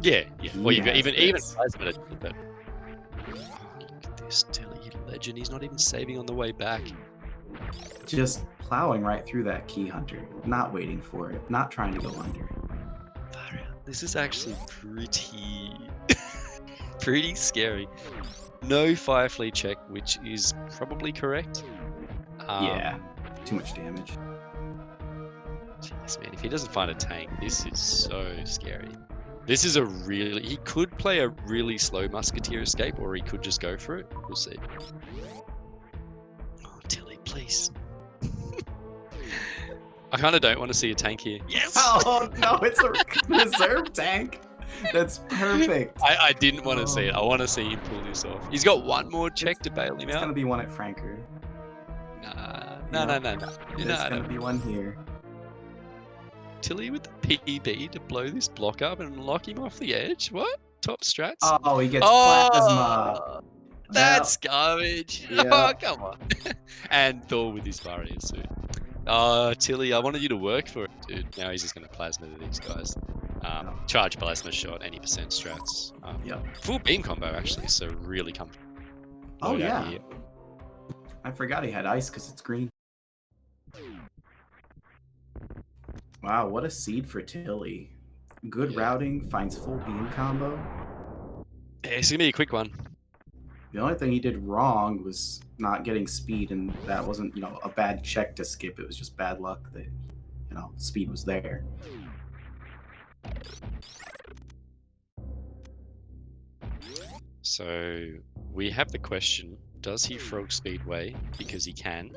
Yeah. Well, you've got even this. plasma, but look at this Tilly, legend. He's not even saving on the way back. Just plowing right through that key hunter, not waiting for it, not trying to go under. This is actually pretty scary. No fire fleet check, which is probably correct. Yeah, too much damage. Jeez, man, if he doesn't find a tank, this is so scary. This is he could play a really slow musketeer escape, or he could just go for it. We'll see. Oh, Tilly, please. I kind of don't want to see a tank here. Yes! Oh, no, it's a reserve tank. That's perfect. I didn't want to see it. I want to see him pull this off. He's got one more check to bail him It's out. going to be one at Franker. No. There's going to be one here. Tilly with the PB to blow this block up and lock him off the edge? What? Top strats? Oh, he gets plasma. That's garbage. Yeah. Oh, come on. And Thor with his Varia suit. Oh, Tilly, I wanted you to work for it, dude. Now he's just going to plasma to these guys. Charge plasma shot, any percent strats. Full beam combo, actually, so really comfortable. Oh, yeah. I forgot he had ice because it's green. Wow, what a seed for Tilly. Good routing, finds full beam combo. Yeah, it's going to be a quick one. The only thing he did wrong was not getting speed, and that wasn't, a bad check to skip. It was just bad luck that, speed was there. So we have the question, does he frog speedway? Because he can.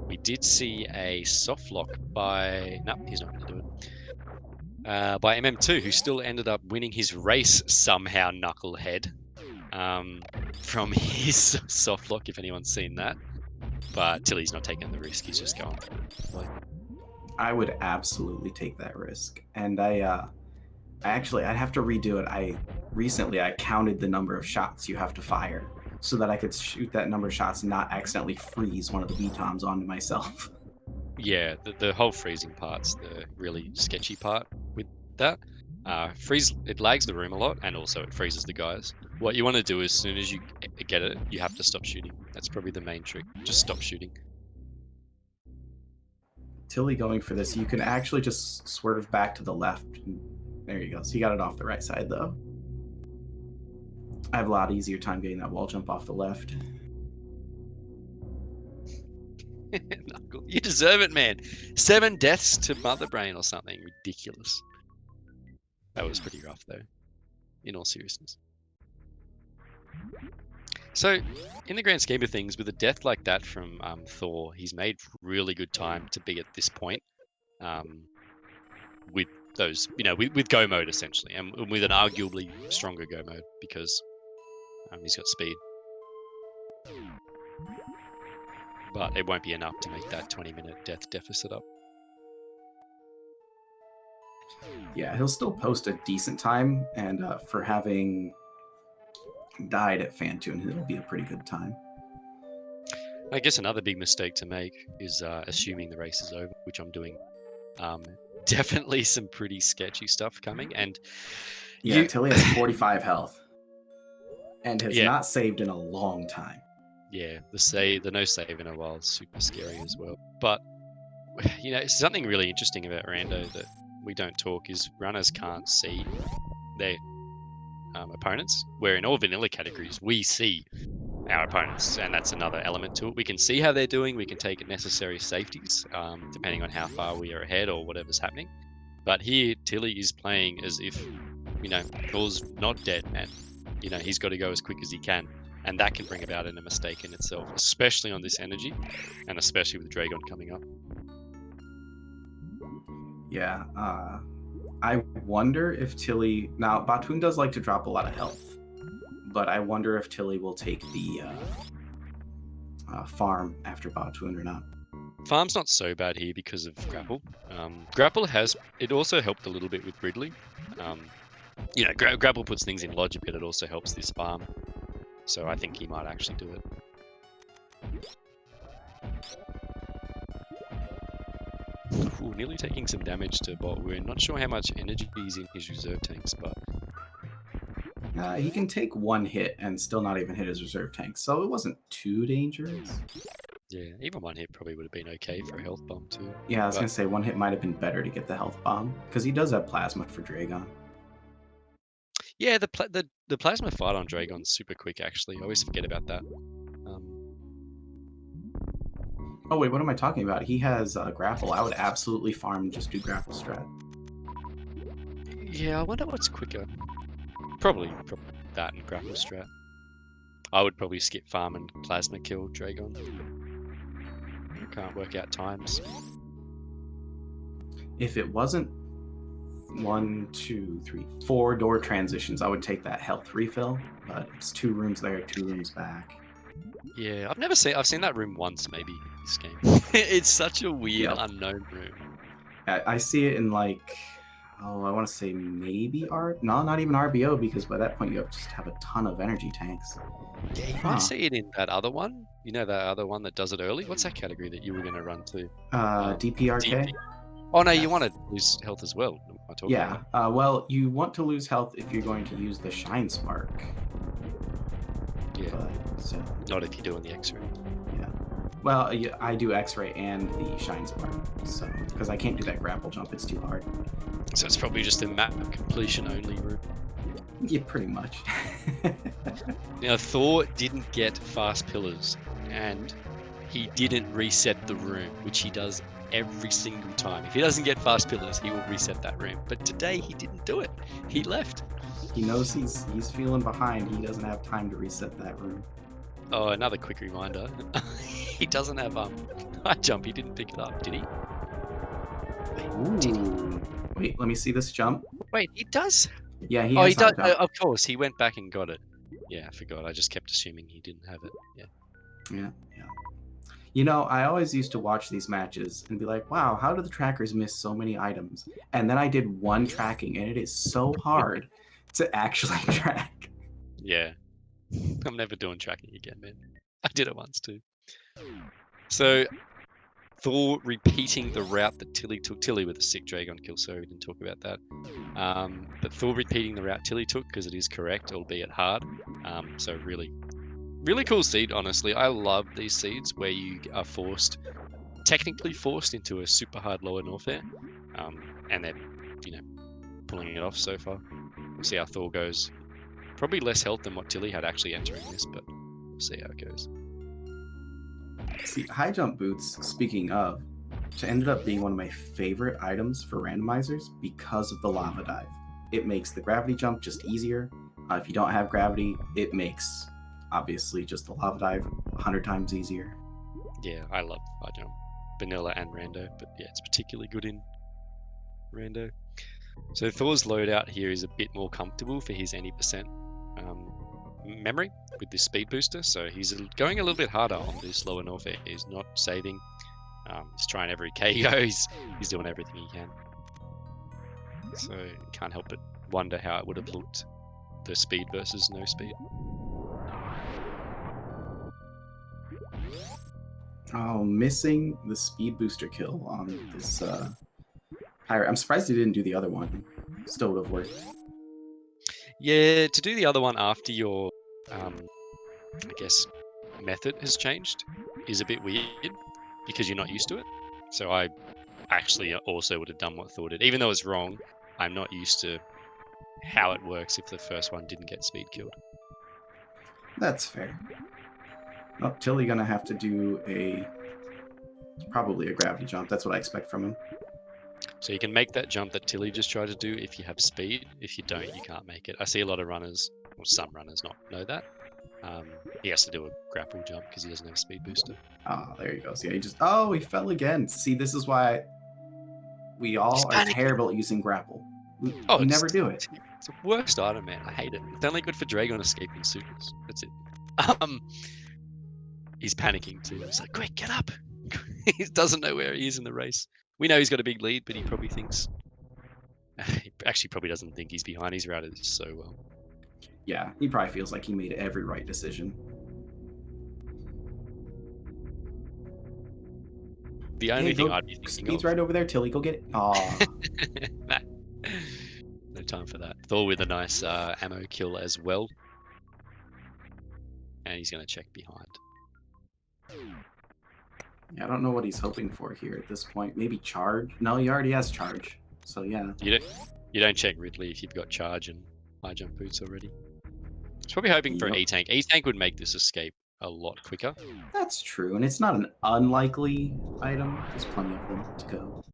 We did see a soft lock by... No, he's not going to do it. By MM2, who still ended up winning his race somehow, knucklehead. From his soft lock, if anyone's seen that. But Tilly's not taking the risk, he's just going for it. I would absolutely take that risk. And I'd have to redo it. Recently I counted the number of shots you have to fire so that I could shoot that number of shots and not accidentally freeze one of the B-toms onto myself. Yeah, the whole freezing part's the really sketchy part with that. It lags the room a lot, and also it freezes the guys. What you want to do as soon as you get it, you have to stop shooting. That's probably the main trick. Just stop shooting. Tilly going for this, you can actually just swerve back to the left. There you go. So you got it off the right side, though. I have a lot easier time getting that wall jump off the left. Knuckle, you deserve it, man. 7 deaths to Mother Brain or something ridiculous. That was pretty rough, though, in all seriousness. So, in the grand scheme of things, with a death like that from Thor, he's made really good time to be at this point, with those, with go mode essentially, and with an arguably stronger go mode because he's got speed. But it won't be enough to make that 20-minute death deficit up. Yeah, he'll still post a decent time, and for having died at Fantoon, it'll be a pretty good time. I guess another big mistake to make is assuming the race is over, which I'm doing. Definitely some pretty sketchy stuff coming, and yeah, Tilly has 45 health, and has not saved in a long time. Yeah, the no save in a while is super scary as well. But something really interesting about Rando that we don't talk is runners can't see their opponents, where in all vanilla categories we see our opponents, and that's another element to it. We can see how they're doing, we can take necessary safeties depending on how far we are ahead or whatever's happening. But here Tilly is playing as if Thor's not dead, and he's got to go as quick as he can, and that can bring about a mistake in itself, especially on this energy and especially with Dragon coming up. Yeah, I wonder if Tilly... Now, Batoon does like to drop a lot of health, but I wonder if Tilly will take the farm after Batoon or not. Farm's not so bad here because of Grapple. Grapple it also helped a little bit with Ridley. Grapple puts things in logic, but it also helps this farm. So I think he might actually do it. Ooh, nearly taking some damage to bot. We're not sure how much energy is in his reserve tanks, but... he can take one hit and still not even hit his reserve tank, so it wasn't too dangerous. Yeah, even one hit probably would have been okay for a health bomb too. Yeah, I was going to say one hit might have been better to get the health bomb, because he does have plasma for Dragon. Yeah, the plasma fight on Dragon's super quick, actually. I always forget about that. Oh, wait, what am I talking about? He has grapple. I would absolutely farm and just do grapple strat. Yeah, I wonder what's quicker. Probably that and grapple strat. I would probably skip farm and plasma kill Dragon. Can't work out times. If it wasn't 1, 2, 3, 4 door transitions, I would take that health refill, but it's 2 rooms there, 2 rooms back. Yeah, I've seen that room once maybe in this game. It's such a weird, unknown room. I see it in I want to say maybe not even RBO, because by that point you just have a ton of energy tanks. Yeah, you might see it in that other one. That other one that does it early? What's that category that you were going to run to? DPRK? DP. Oh no, you want to lose health as well. Yeah, well, you want to lose health if you're going to use the Shine Spark. Yeah, not if you're doing the X-Ray. Yeah. Well, I do X-Ray and the Shine Spark, so because I can't do that grapple jump, it's too hard. So it's probably just a map completion only route. Yeah, pretty much. Now, Thor didn't get fast pillars, and he didn't reset the room, which he does every single time. If he doesn't get fast pillars, he will reset that room. But today, he didn't do it. He left. He knows he's feeling behind. He doesn't have time to reset that room. Oh, another quick reminder. He doesn't have high jump. He didn't pick it up, did he? Wait, did he? Wait, let me see this jump. Wait, he does? Yeah, he does. Of course, he went back and got it. Yeah, I forgot. I just kept assuming he didn't have it. Yeah. I always used to watch these matches and be like, wow, how do the trackers miss so many items? And then I did one tracking, and it is so hard to actually track. Yeah. I'm never doing tracking again, man. I did it once too. So, Thor repeating the route that Tilly took. Tilly with a sick Dragon kill, so we didn't talk about that. But Thor repeating the route Tilly took because it is correct, albeit hard. So really, really cool seed, honestly. I love these seeds where you are technically forced into a super hard lower north air. And they're, pulling it off so far. We'll see how Thor goes. Probably less health than what Tilly had actually entering this, but we'll see how it goes. See, high jump boots, speaking of, ended up being one of my favorite items for randomizers because of the lava dive. It makes the gravity jump just easier. If you don't have gravity, it makes, obviously, just the lava dive 100 times easier. Yeah, I love high jump. Vanilla and Rando, but yeah, it's particularly good in Rando. So Thor's loadout here is a bit more comfortable for his any percent memory with this speed booster, so he's going a little bit harder on this lower north air. He's not saving. He's trying every KO. He's doing everything he can. So you can't help but wonder how it would have looked, the speed versus no speed. Oh, missing the speed booster kill on this pirate. I'm surprised he didn't do the other one. Still would have worked. Yeah, to do the other one after your, I guess, method has changed is a bit weird because you're not used to it. So I actually also would have done what Thor did. Even though it's wrong, I'm not used to how it works if the first one didn't get speed killed. That's fair. Well, Tilly gonna have to do probably a gravity jump. That's what I expect from him. So you can make that jump that Tilly just tried to do if you have speed. If you don't, you can't make it. I see a lot of runners, or some runners not know that. He has to do a grapple jump because he doesn't have a speed booster. Oh, there he goes. Yeah, he fell again. See, this is why we all are terrible at using grapple. We never do it. It's the worst item, man. I hate it. It's only good for Dragon escaping supers. That's it. He's panicking too. He's like, quick, get up. He doesn't know where he is in the race. We know he's got a big lead, but he probably thinks... He actually probably doesn't think he's behind. He's routed so well. Yeah, he probably feels like he made every right decision. The only thing I'd be thinking Speed's right over there, Tilly. Go get it. Aw. No time for that. Thor with a nice ammo kill as well. And he's going to check behind. Yeah, I don't know what he's hoping for here at this point. Maybe charge? No, he already has charge. So yeah. You don't check Ridley if you've got charge and high jump boots already. He's probably hoping for an E-Tank. E-Tank would make this escape a lot quicker. That's true, and it's not an unlikely item. There's plenty of them to go.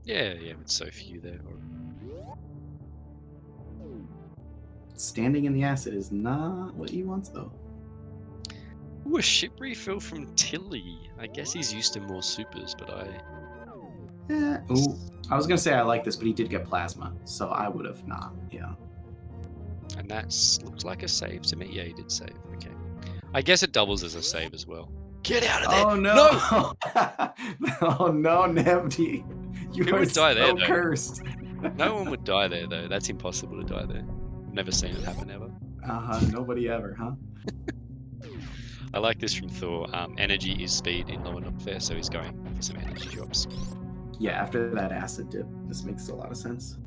Yeah, with so few there. Standing in the acid is not what he wants, though. Ooh, a ship refill from Tilly. I guess he's used to more supers, but Ooh, I was gonna say I like this, but he did get plasma, so I would have not. Yeah. And that looks like a save to me. Yeah, he did save. Okay. I guess it doubles as a save as well. Get out of there! Oh no! Oh no, Nebdi. You are so cursed. No one would die there, though. That's impossible to die there. Never seen it happen ever. Nobody ever, huh? I like this from Thor. Energy is speed in lower north there, so he's going for some energy drops. Yeah, after that acid dip, this makes a lot of sense.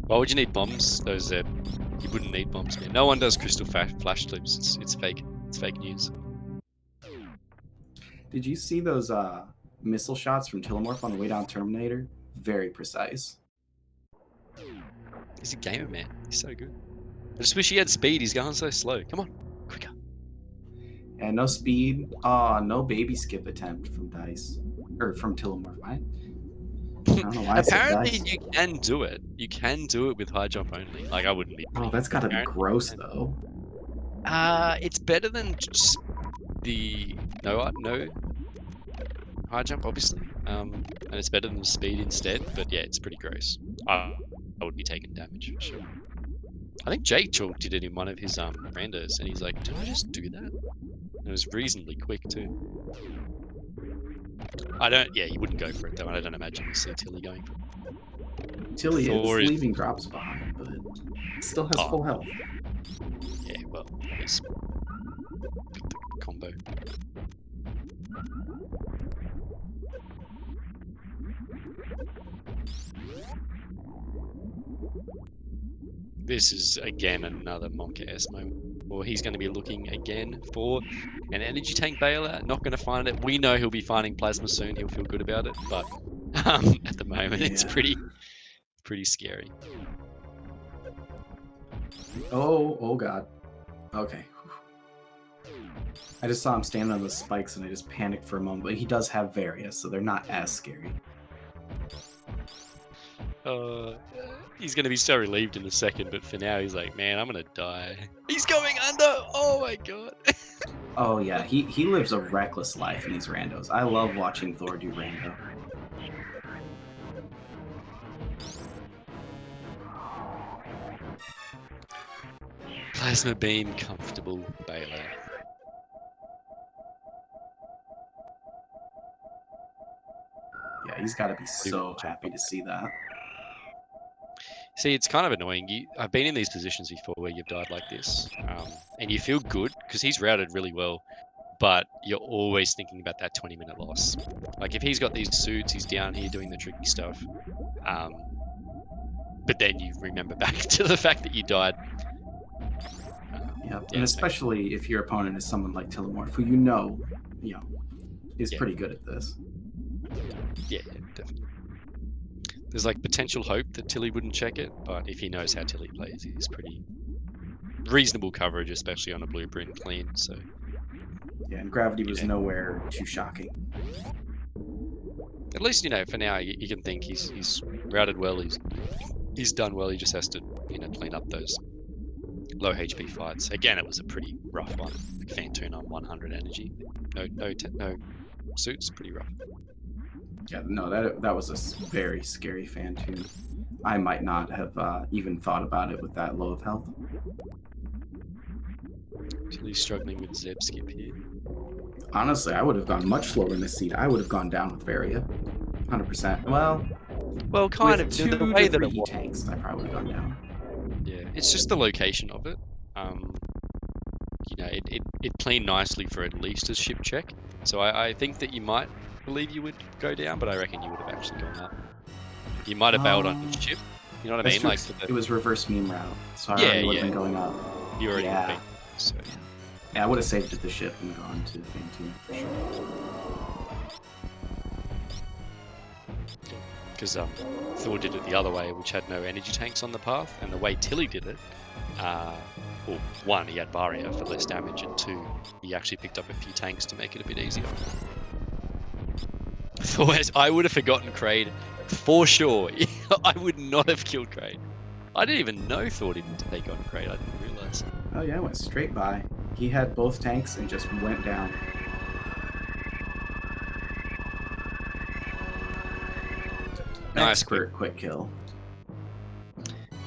Why would you need bombs? You wouldn't need bombs, man. No one does crystal flash clips. It's fake. It's fake news. Did you see those missile shots from Tilimorf on the way down Terminator? Very precise. He's a gamer, man. He's so good. I just wish he had speed. He's going so slow. Come on, quicker. And no speed. No baby skip attempt from Dice. Or from Tilimorf, right? I don't know why Apparently you can do it. You can do it with high jump only. Like, I wouldn't be... Oh, that's gotta be gross, though. It's better than just the no high jump, obviously. And it's better than the speed instead. But yeah, it's pretty gross. I would be taking damage for sure. I think Jake Chalk did it in one of his randos, and he's like, "Did I just do that?" And it was reasonably quick too. You wouldn't go for it though. I don't imagine you see Tilly going for it. Tilly is leaving drops behind, but it still has full health. Yeah, well, it's the combo. this is again another Monka S moment. Or he's going to be looking again for an energy tank bailout. Not going to find it. We know he'll be finding plasma soon. He'll feel good about it. But at the moment, it's Yeah. pretty scary. Oh God. Okay. I just saw him standing on the spikes and I just panicked for a moment. But he does have various, so they're not as scary. He's going to be so relieved in a second, but for now he's like, man, I'm going to die. He's going under! Oh my god. Oh yeah, he lives a reckless life in these randos. I love watching Thor do rando. Plasma beam, comfortable bailout. Yeah, he's got to be so happy to see that. See, it's kind of annoying. I've been in these positions before where you've died like this, and you feel good because he's routed really well, but you're always thinking about that 20-minute loss. Like if he's got these suits, he's down here doing the tricky stuff, but then you remember back to the fact that you died. Yeah, and especially if your opponent is someone like Tilimorf, who you know, is pretty good at this. Yeah, definitely. There's like potential hope that Tilly wouldn't check it, but if he knows how Tilly plays, he's pretty reasonable coverage, especially on a blueprint clean. So yeah, and gravity was nowhere too shocking. At least for now you can think he's routed well. He's done well. He just has to clean up those low HP fights. Again, it was a pretty rough one. Fantoon on 100 energy. No suits. Pretty rough. Yeah, no, that was a very scary Fantoon. I might not have even thought about it with that low of health. Tilly's struggling with Zeb skip here. Honestly, I would have gone much slower in this seat. I would have gone down with Varia. 100%. Well, kind of. Two the way to that three tanks, I probably would have gone down. Yeah, it's just the location of it. It cleaned nicely for at least a ship check. So I think that you might believe you would go down, but I reckon you would have actually gone up. You might have bailed on the ship. You know what I mean? Like it was reverse meme route, so I already would have been going up. You already would have been. So. Yeah, I would have saved at the ship and gone to Fantoon for sure. Because Thor did it the other way, which had no energy tanks on the path, and the way Tilly did it, well, one, he had Barrier for less damage, and two, he actually picked up a few tanks to make it a bit easier. Whereas I would have forgotten Kraid for sure. I would not have killed Kraid. I didn't even know Thor didn't take on Kraid. I didn't realize. Oh yeah, it went straight by. He had both tanks and just went down. Nice quick kill.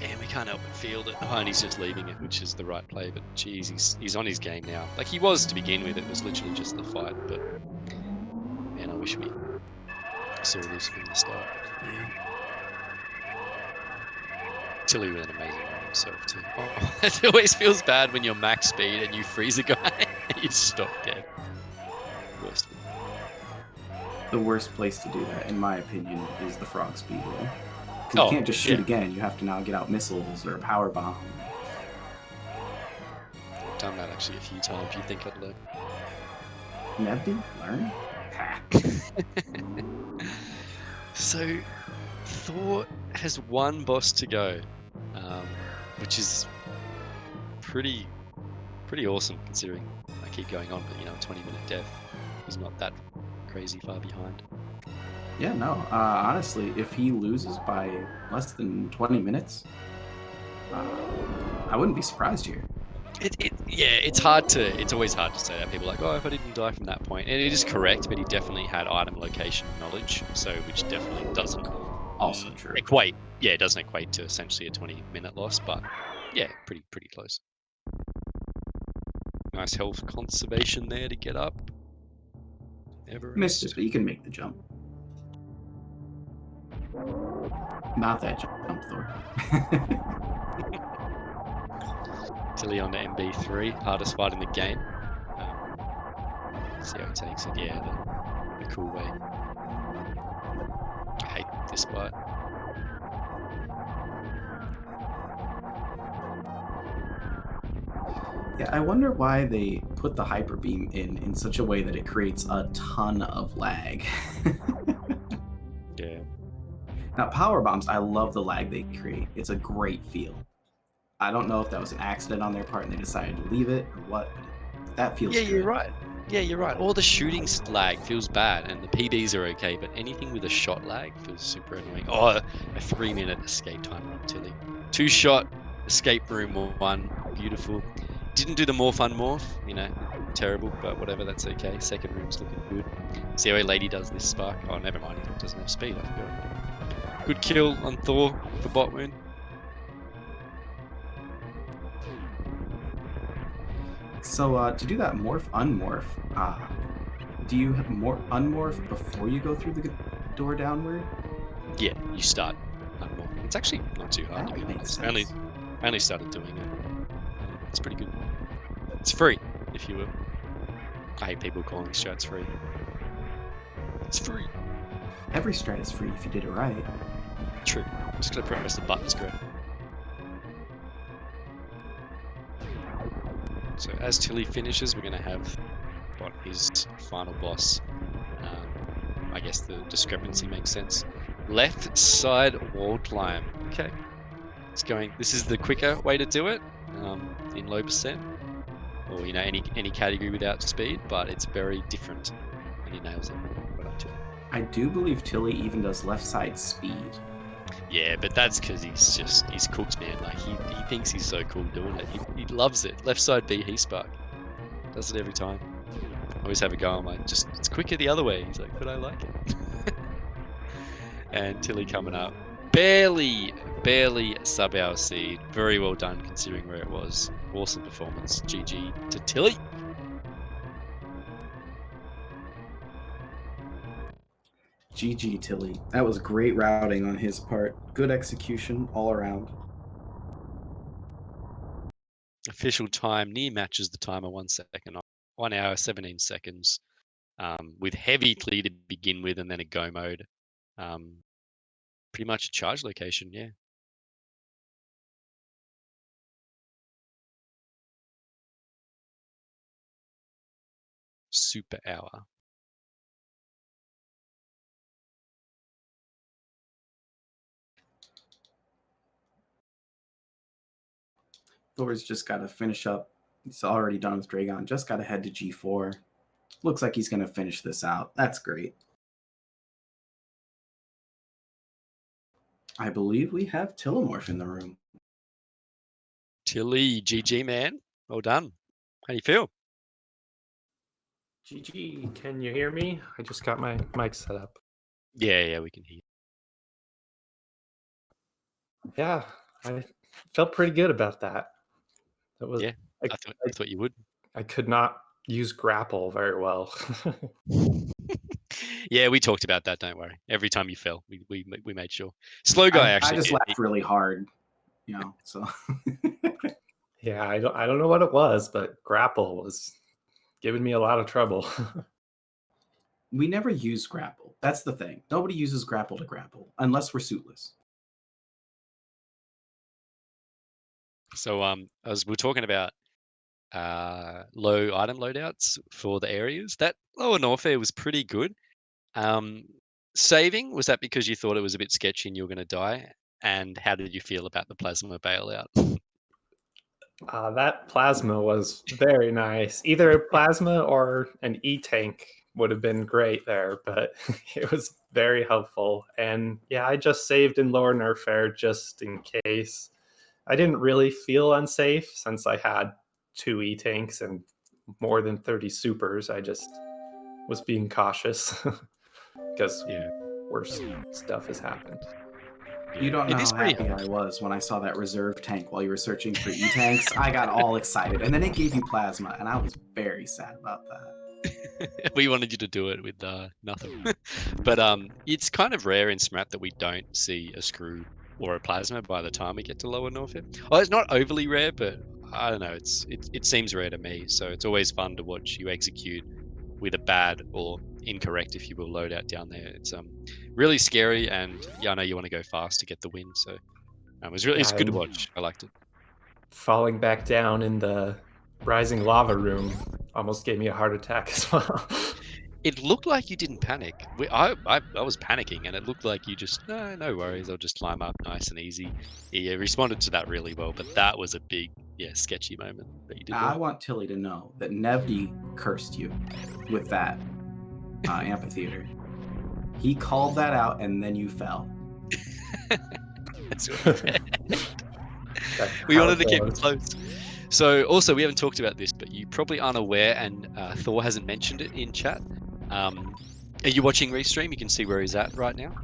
And we can't help but feel that and he's just leaving it, which is the right play. But geez, he's on his game now. Like he was to begin with. It was literally just the fight. But man, I wish we saw this from the start. Yeah. Tilly with an amazing run himself too. Oh, it always feels bad when you're max speed and you freeze a guy and you stop dead. Worst. The worst place to do that, in my opinion, is the frog speedway. You can't just shoot again. You have to now get out missiles or a power bomb. I've done that actually a few times. You think I'd learn? Never learn? So, Thor has one boss to go, which is pretty awesome considering I keep going on. But 20-minute death is not that crazy far behind. Yeah, no. Honestly, if he loses by less than 20 minutes, I wouldn't be surprised here. It's always hard to say that. People are like, oh, if I didn't die from that point. And it is correct, but he definitely had item location knowledge, so which definitely doesn't also true. Equate. Yeah, it doesn't equate to essentially a 20-minute loss, but yeah, pretty close. Nice health conservation there to get up. Missed it, but you can make the jump. Not that jump, Thor. Tilly on to MB3, hardest fight in the game. See how he takes it. Yeah, the cool way. I hate this fight. Yeah, I wonder why they put the hyper beam in such a way that it creates a ton of lag. Yeah. Now, power bombs, I love the lag they create. It's a great feel. I don't know if that was an accident on their part and they decided to leave it or what, but that feels Yeah, good. you're right. Yeah, you're right. All the shooting lag feels bad, and the PBs are okay, but anything with a shot lag feels super annoying. Oh, a 3-minute escape timer on Tilly. 2-shot escape room 1, beautiful. Didn't do the morph unmorph, terrible, but whatever, that's okay. Second room's looking good. See how a lady does this spark? Oh, never mind, he doesn't have speed, I forgot. Good kill on Thor for bot wound. So to do that morph unmorph, do you have unmorph before you go through the door downward? Yeah, you start unmorphing. It's actually not too hard, to be That makes honest. sense. I only started doing it. It's pretty good. It's free, if you will. I hate people calling strats free. It's free. Every strat is free if you did it right. True. I'm just gonna press the buttons correct. So as Tilly finishes, we're gonna have his final boss. I guess the discrepancy makes sense. Left side wall climb. Okay. It's going. This is the quicker way to do it. In low percent, or any category without speed, but it's very different, and he nails it. Right up to it. I do believe Tilly even does left side speed. Yeah, but that's because he's cooked, man. Like he thinks he's so cool doing it. He loves it. Left side B he spark. Does it every time. I always have a go. I'm like, it's quicker the other way. He's like, but I like it. And Tilly coming up. Barely sub our seed. Very well done considering where it was. Awesome performance. GG to Tilly. GG Tilly. That was great routing on his part. Good execution all around. Official time near matches the timer 1 second. 1 hour 17 seconds. With heavy clear to begin with, and then a go mode. Pretty much a charge location, yeah. Super hour. Thor's just got to finish up. He's already done with Dragon. Just got to head to G4. Looks like he's going to finish this out. That's great. I believe we have Tilimorf in the room. Tilly, GG, man. Well done. How do you feel? GG, can you hear me? I just got my mic set up. Yeah, we can hear you. Yeah, I felt pretty good about that. That was Yeah, I thought you would. I could not use grapple very well. Yeah, we talked about that. Don't worry. Every time you fell, we made sure. Slow guy actually. I just laughed really hard, So. Yeah, I don't know what it was, but grapple was giving me a lot of trouble. We never use grapple. That's the thing. Nobody uses grapple to grapple unless we're suitless. So as we're talking about low item loadouts for the areas, that lower Norfair was pretty good. Saving, was that because you thought it was a bit sketchy and you were going to die? And how did you feel about the plasma bailout? That plasma was very nice. Either a plasma or an E-tank would have been great there, but it was very helpful. And yeah, I just saved in lower Nerfair just in case. I didn't really feel unsafe since I had 2 E-tanks and more than 30 supers. I just was being cautious because worse stuff has happened. You don't know how happy I was when I saw that reserve tank while you were searching for E-tanks. I got all excited, and then it gave you plasma, and I was very sad about that. We wanted you to do it with nothing. But it's kind of rare in SMRAT that we don't see a screw or a plasma by the time we get to lower Norfair. Well, it's not overly rare, but I don't know. It seems rare to me. So it's always fun to watch you execute with a bad or incorrect, if you will, loadout down there. It's really scary, and I know you want to go fast to get the win. So it's good to watch. I liked it. Falling back down in the rising lava room almost gave me a heart attack as well. It looked like you didn't panic. I was panicking, and it looked like you just, no worries, I'll just climb up nice and easy. You responded to that really well, but that was a big, sketchy moment that you did I there. want Tilly to know that Nevdi cursed you with that amphitheater. He called that out, and then you fell. That's what he said. That's We how wanted to it keep it goes. close. So also, we haven't talked about this, but you probably aren't aware, and Thor hasn't mentioned it in chat. Are you watching Restream? You can see where he's at right now.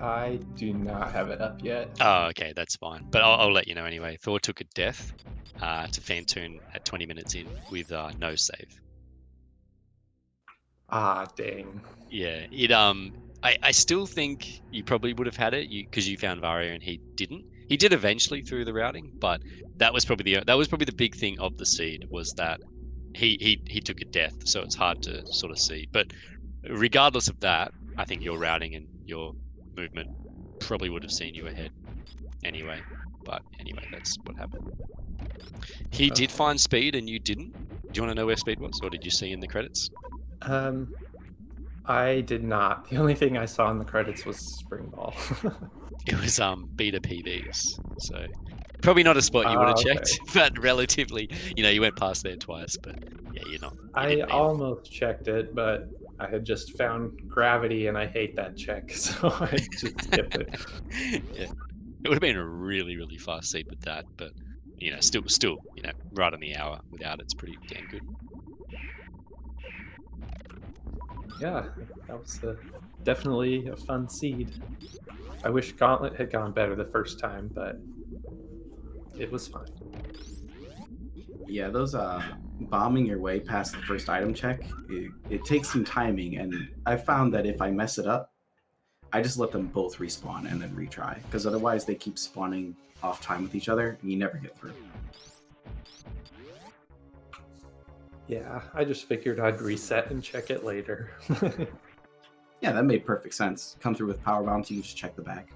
I do not have it up yet. Oh, okay, that's fine. But I'll let you know anyway. Thor took a death to Fantoon at 20 minutes in with no save. Ah, dang. Yeah, it I still think you probably would have had it because you found Varia and he didn't. He did eventually through the routing, but that was probably the big thing of the seed was that he took a death, so it's hard to sort of see. But regardless of that, I think your routing and your movement probably would have seen you ahead anyway. But anyway, that's what happened. He did find speed and you didn't. Do you want to know where speed was, or did you see in the credits? I did not. The only thing I saw in the credits was Spring Ball. It was beta PBs, so probably not a spot you would have checked, but relatively, you went past there twice, but yeah, you I didn't need it. almost checked it, but I had just found gravity and I hate that check, so I just skipped it. Yeah, it would have been a really, really fast seed with that, but still, right on the hour. Without it's pretty damn good. Yeah, that was definitely a fun seed. I wish Gauntlet had gone better the first time, but it was fine. Yeah, those bombing your way past the first item check, it takes some timing, and I found that if I mess it up, I just let them both respawn and then retry, because otherwise they keep spawning off time with each other, and you never get through. Yeah, I just figured I'd reset and check it later. Yeah, that made perfect sense. Come through with power bombs, you can just check the back.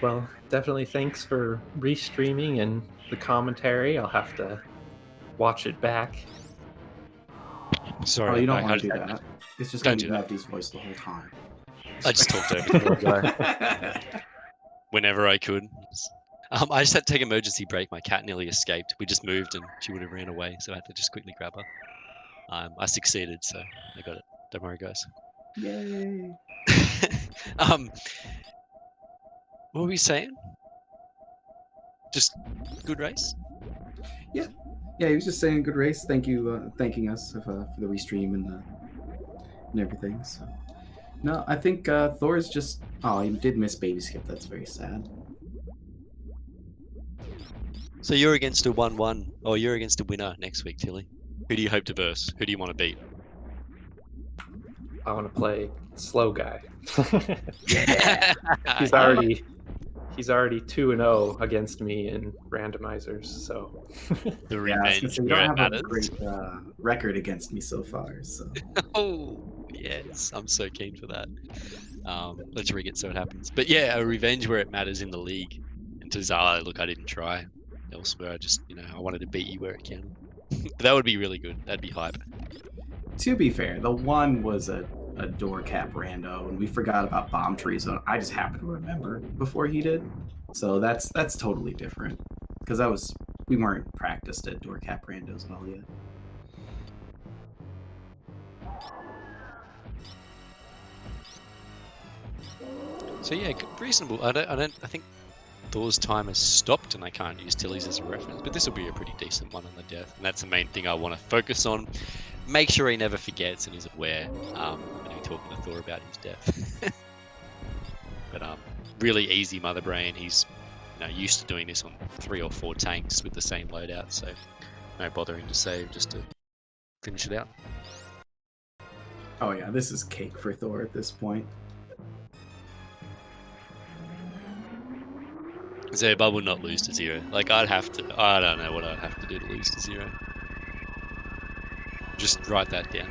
Well, definitely thanks for restreaming and the commentary. I'll have to watch it back. Sorry, Oh, you don't want to do that. It's just going to be Don't do Nevdi's voice the whole time. I just talked over the guy whenever I could. I just had to take emergency break. My cat nearly escaped. We just moved and she would have ran away, so I had to just quickly grab her. I succeeded, so I got it. Don't worry, guys. Yay! What were we saying? Just good race? Yeah, he was just saying good race. Thank you, thanking us for the restream and everything. So, no, I think Thor's just. Oh, he did miss baby skip. That's very sad. So you're against a 1-1, or you're against a winner next week, Tilly. Who do you hope to verse? Who do you want to beat? I want to play slow guy. Yeah. He's already 2-0 against me in randomizers, so the revenge. You don't have a great record against me so far. So. Oh yes, I'm so keen for that. Let's rig it so it happens. But yeah, a revenge where it matters in the league. And to Zala, look, I didn't try elsewhere. I just, I wanted to beat you where it counted. But that would be really good. That'd be hype. To be fair, the one was a door cap rando, and we forgot about bomb tree zone. I just happened to remember before he did, so that's totally different because we weren't practiced at door cap randos at all yet. So yeah, reasonable. I think Thor's time has stopped, and I can't use Tilly's as a reference, but this will be a pretty decent one on the death, and that's the main thing I want to focus on. Make sure he never forgets and is aware when he's talking to Thor about his death. But really easy mother brain. He's used to doing this on 3 or 4 tanks with the same loadout, so no bothering to save just to finish it out. Oh yeah, this is cake for Thor at this point. Zebub will not lose to 0. Like I don't know what I'd have to do to lose to 0. Just write that down.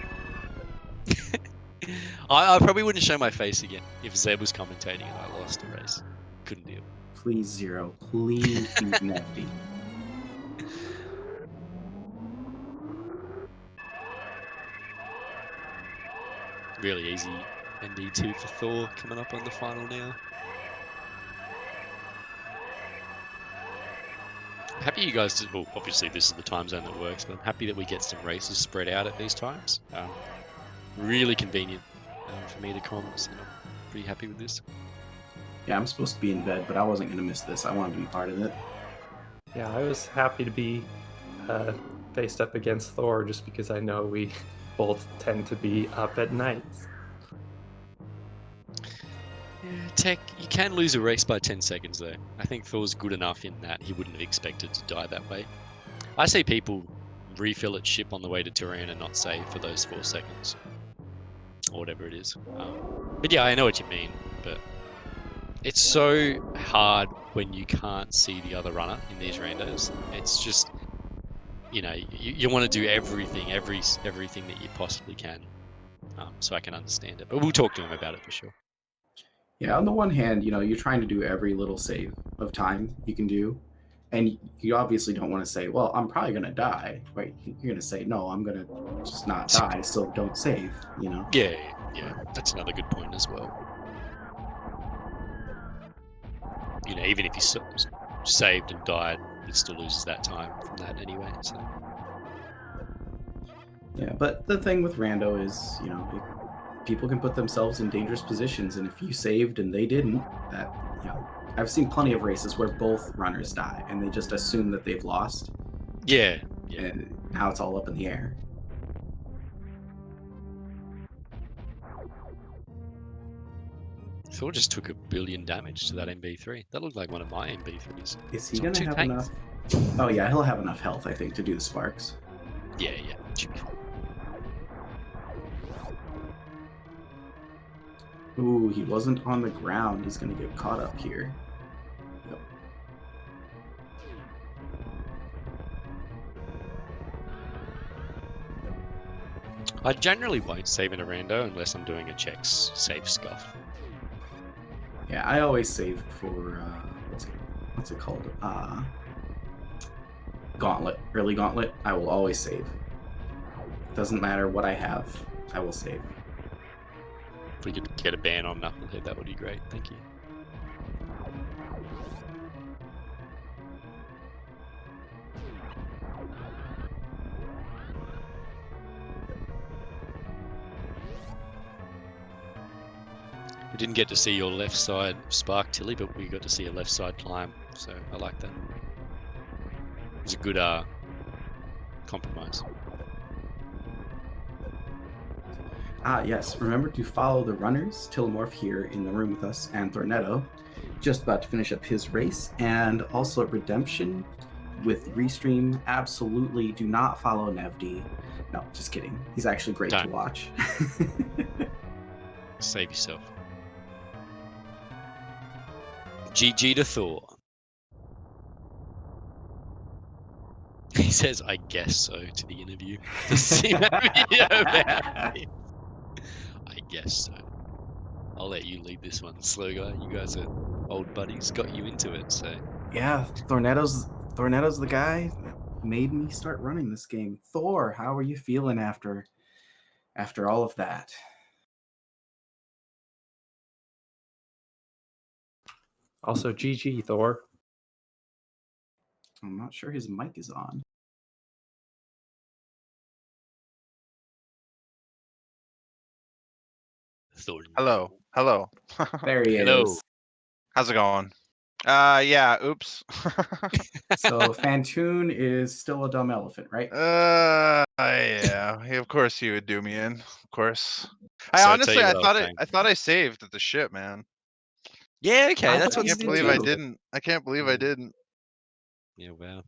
I probably wouldn't show my face again if Zeb was commentating and I lost the race. Couldn't deal. Please, Zero. Please beat Nefty. Really easy ND2 for Thor coming up on the final now. Happy you guys, well, obviously this is the time zone that works, but I'm happy that we get some races spread out at these times. Really convenient for me to comms, and I'm pretty happy with this. Yeah, I'm supposed to be in bed, but I wasn't going to miss this. I wanted to be part of it. Yeah, I was happy to be faced up against Thor just because I know we both tend to be up at nights. Yeah, Tech, you can lose a race by 10 seconds though. I think Thor's good enough in that he wouldn't have expected to die that way. I see people refill at ship on the way to Turan and not save for those 4 seconds. Or whatever it is. But yeah, I know what you mean, but it's so hard when you can't see the other runner in these randos. It's just, you know, you want to do everything that you possibly can. So I can understand it. But we'll talk to him about it for sure. Yeah, on the one hand, you're trying to do every little save of time you can do. And you obviously don't want to say, well, I'm probably going to die. Right? You're going to say, no, I'm going to just not die, so don't save, Yeah. That's another good point as well. Even if he saved and died, he still loses that time from that anyway. So. Yeah, but the thing with Rando is, people can put themselves in dangerous positions, and if you saved and they didn't, I've seen plenty of races where both runners die, and they just assume that they've lost. Yeah. And now it's all up in the air. Thor just took 1 billion damage to that MB3. That looked like one of my MB3s. Is he going to have enough? Oh, yeah, he'll have enough health, I think, to do the sparks. Yeah. Should be fine. Ooh, he wasn't on the ground. He's going to get caught up here. Yep. I generally won't save in a rando unless I'm doing a checks save scuff. Yeah, I always save for what's it called? Gauntlet, early gauntlet. I will always save. Doesn't matter what I have, I will save. If we could get a ban on Knucklehead, that would be great. Thank you. We didn't get to see your left side spark, Tilly, but we got to see a left side climb, so I like that. It was a good compromise. Yes, remember to follow the runners, Tilimorf here in the room with us, and Thorneto, just about to finish up his race, and also Redemption with Restream. Absolutely do not follow Nevdi. No, just kidding. He's actually great to watch. Save yourself. GG to Thor. He says, I guess so, to the interview. To see that video about it. I guess so. I'll let you lead this one, Slow Guy. You guys are old buddies, got you into it, so. Yeah, Thorneto's the guy that made me start running this game. Thor, how are you feeling after all of that? Also, GG, Thor. I'm not sure his mic is on. Hello. There he Hello. is. How's it going? Yeah, oops. So Fantoon is still a dumb elephant, right? Yeah. Of course he would do me in. Of course. So I I'll tell you what I was I thought I saved at the ship, man. Yeah, okay, that's thought I you can't did believe I too. didn't. I can't believe I didn't. Yeah, wow.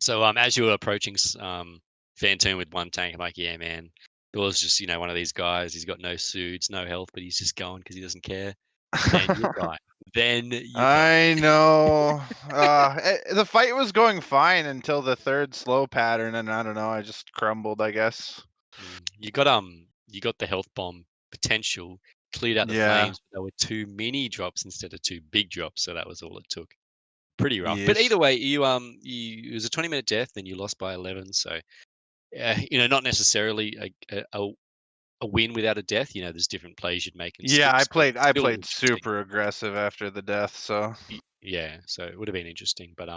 So as you were approaching Fantoon with one tank, I'm like, yeah, man. Thor's just, one of these guys. He's got no suits, no health, but he's just going because he doesn't care. Then you die. I know. The fight was going fine until the third slow pattern, and I don't know. I just crumbled, I guess. You got the health bomb potential cleared out the Yeah. flames. But there were 2 mini drops instead of 2 big drops, so that was all it took. Pretty rough. But Yes. either way, you it was a 20-minute death, and you lost by 11. So, not necessarily a win without a death. There's different plays you'd make and Yeah, I sticks, but played still interesting. super aggressive after the death, so Yeah, so it would have been interesting. But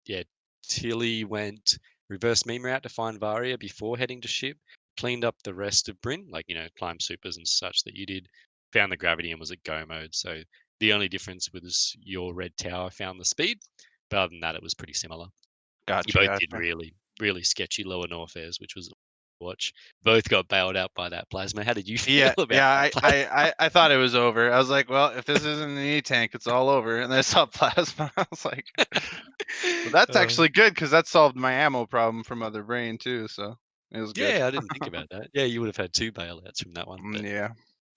yeah, Tilly went reverse meme route to find Varia before heading to ship, cleaned up the rest of Bryn, like, climb supers and such that you did, found the gravity and was at go mode. So the only difference was your red tower found the speed, but other than that, it was pretty similar. You both did really, really sketchy lower north airs, which was watch. Both got bailed out by that plasma. How did you feel Yeah, about yeah. that plasma? I thought it was over. I was like, well, if this isn't an E-tank, it's all over. And then I saw plasma. I was like, well, that's actually good because that solved my ammo problem from other brain too. So it was good. Yeah, I didn't think about that. Yeah, you would have had 2 bailouts from that one. But Yeah.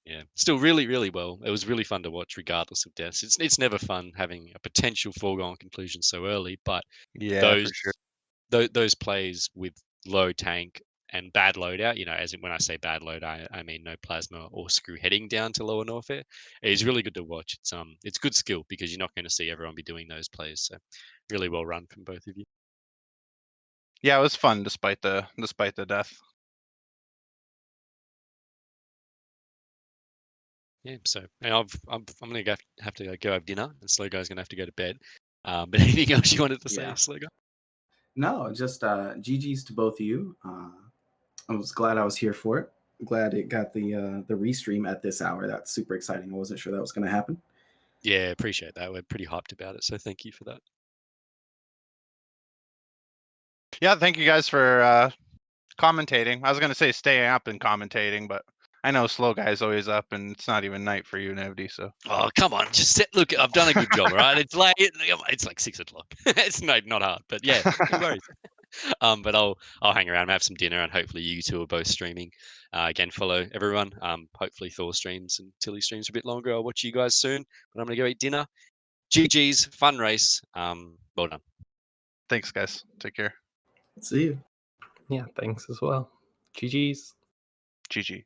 yeah, still really, really well. It was really fun to watch, regardless of deaths. It's never fun having a potential foregone conclusion so early, but Yeah, those for sure. those plays with low tank and bad loadout, as in when I say bad load, I mean no plasma or screw heading down to lower north air. It's really good to watch. It's good skill because you're not going to see everyone be doing those plays. So really well run from both of you. Yeah, it was fun despite the death. Yeah, so I'm going to have to go have dinner, and Slow Guy's going to have to go to bed. But anything else you wanted to say, Yeah. Slow Guy? No, just GG's to both of you. I was glad I was here for it. Glad it got the restream at this hour. That's super exciting. I wasn't sure that was going to happen. Yeah, appreciate that. We're pretty hyped about it, so thank you for that. Yeah, thank you guys for commentating. I was gonna say staying up and commentating, but I know Slow Guy's always up, and it's not even night for you, Nevdy. So. Oh, come on, look. I've done a good job, all right. It's late. It's like 6 o'clock. It's not hard, but yeah, no worries. But I'll hang around and have some dinner, and hopefully you two are both streaming. Again, follow everyone. Hopefully Thor streams and Tilly streams a bit longer. I'll watch you guys soon, but I'm gonna go eat dinner. GG's, fun race. Well done. Thanks, guys. Take care. See you. Yeah, thanks as well. GG's. GG.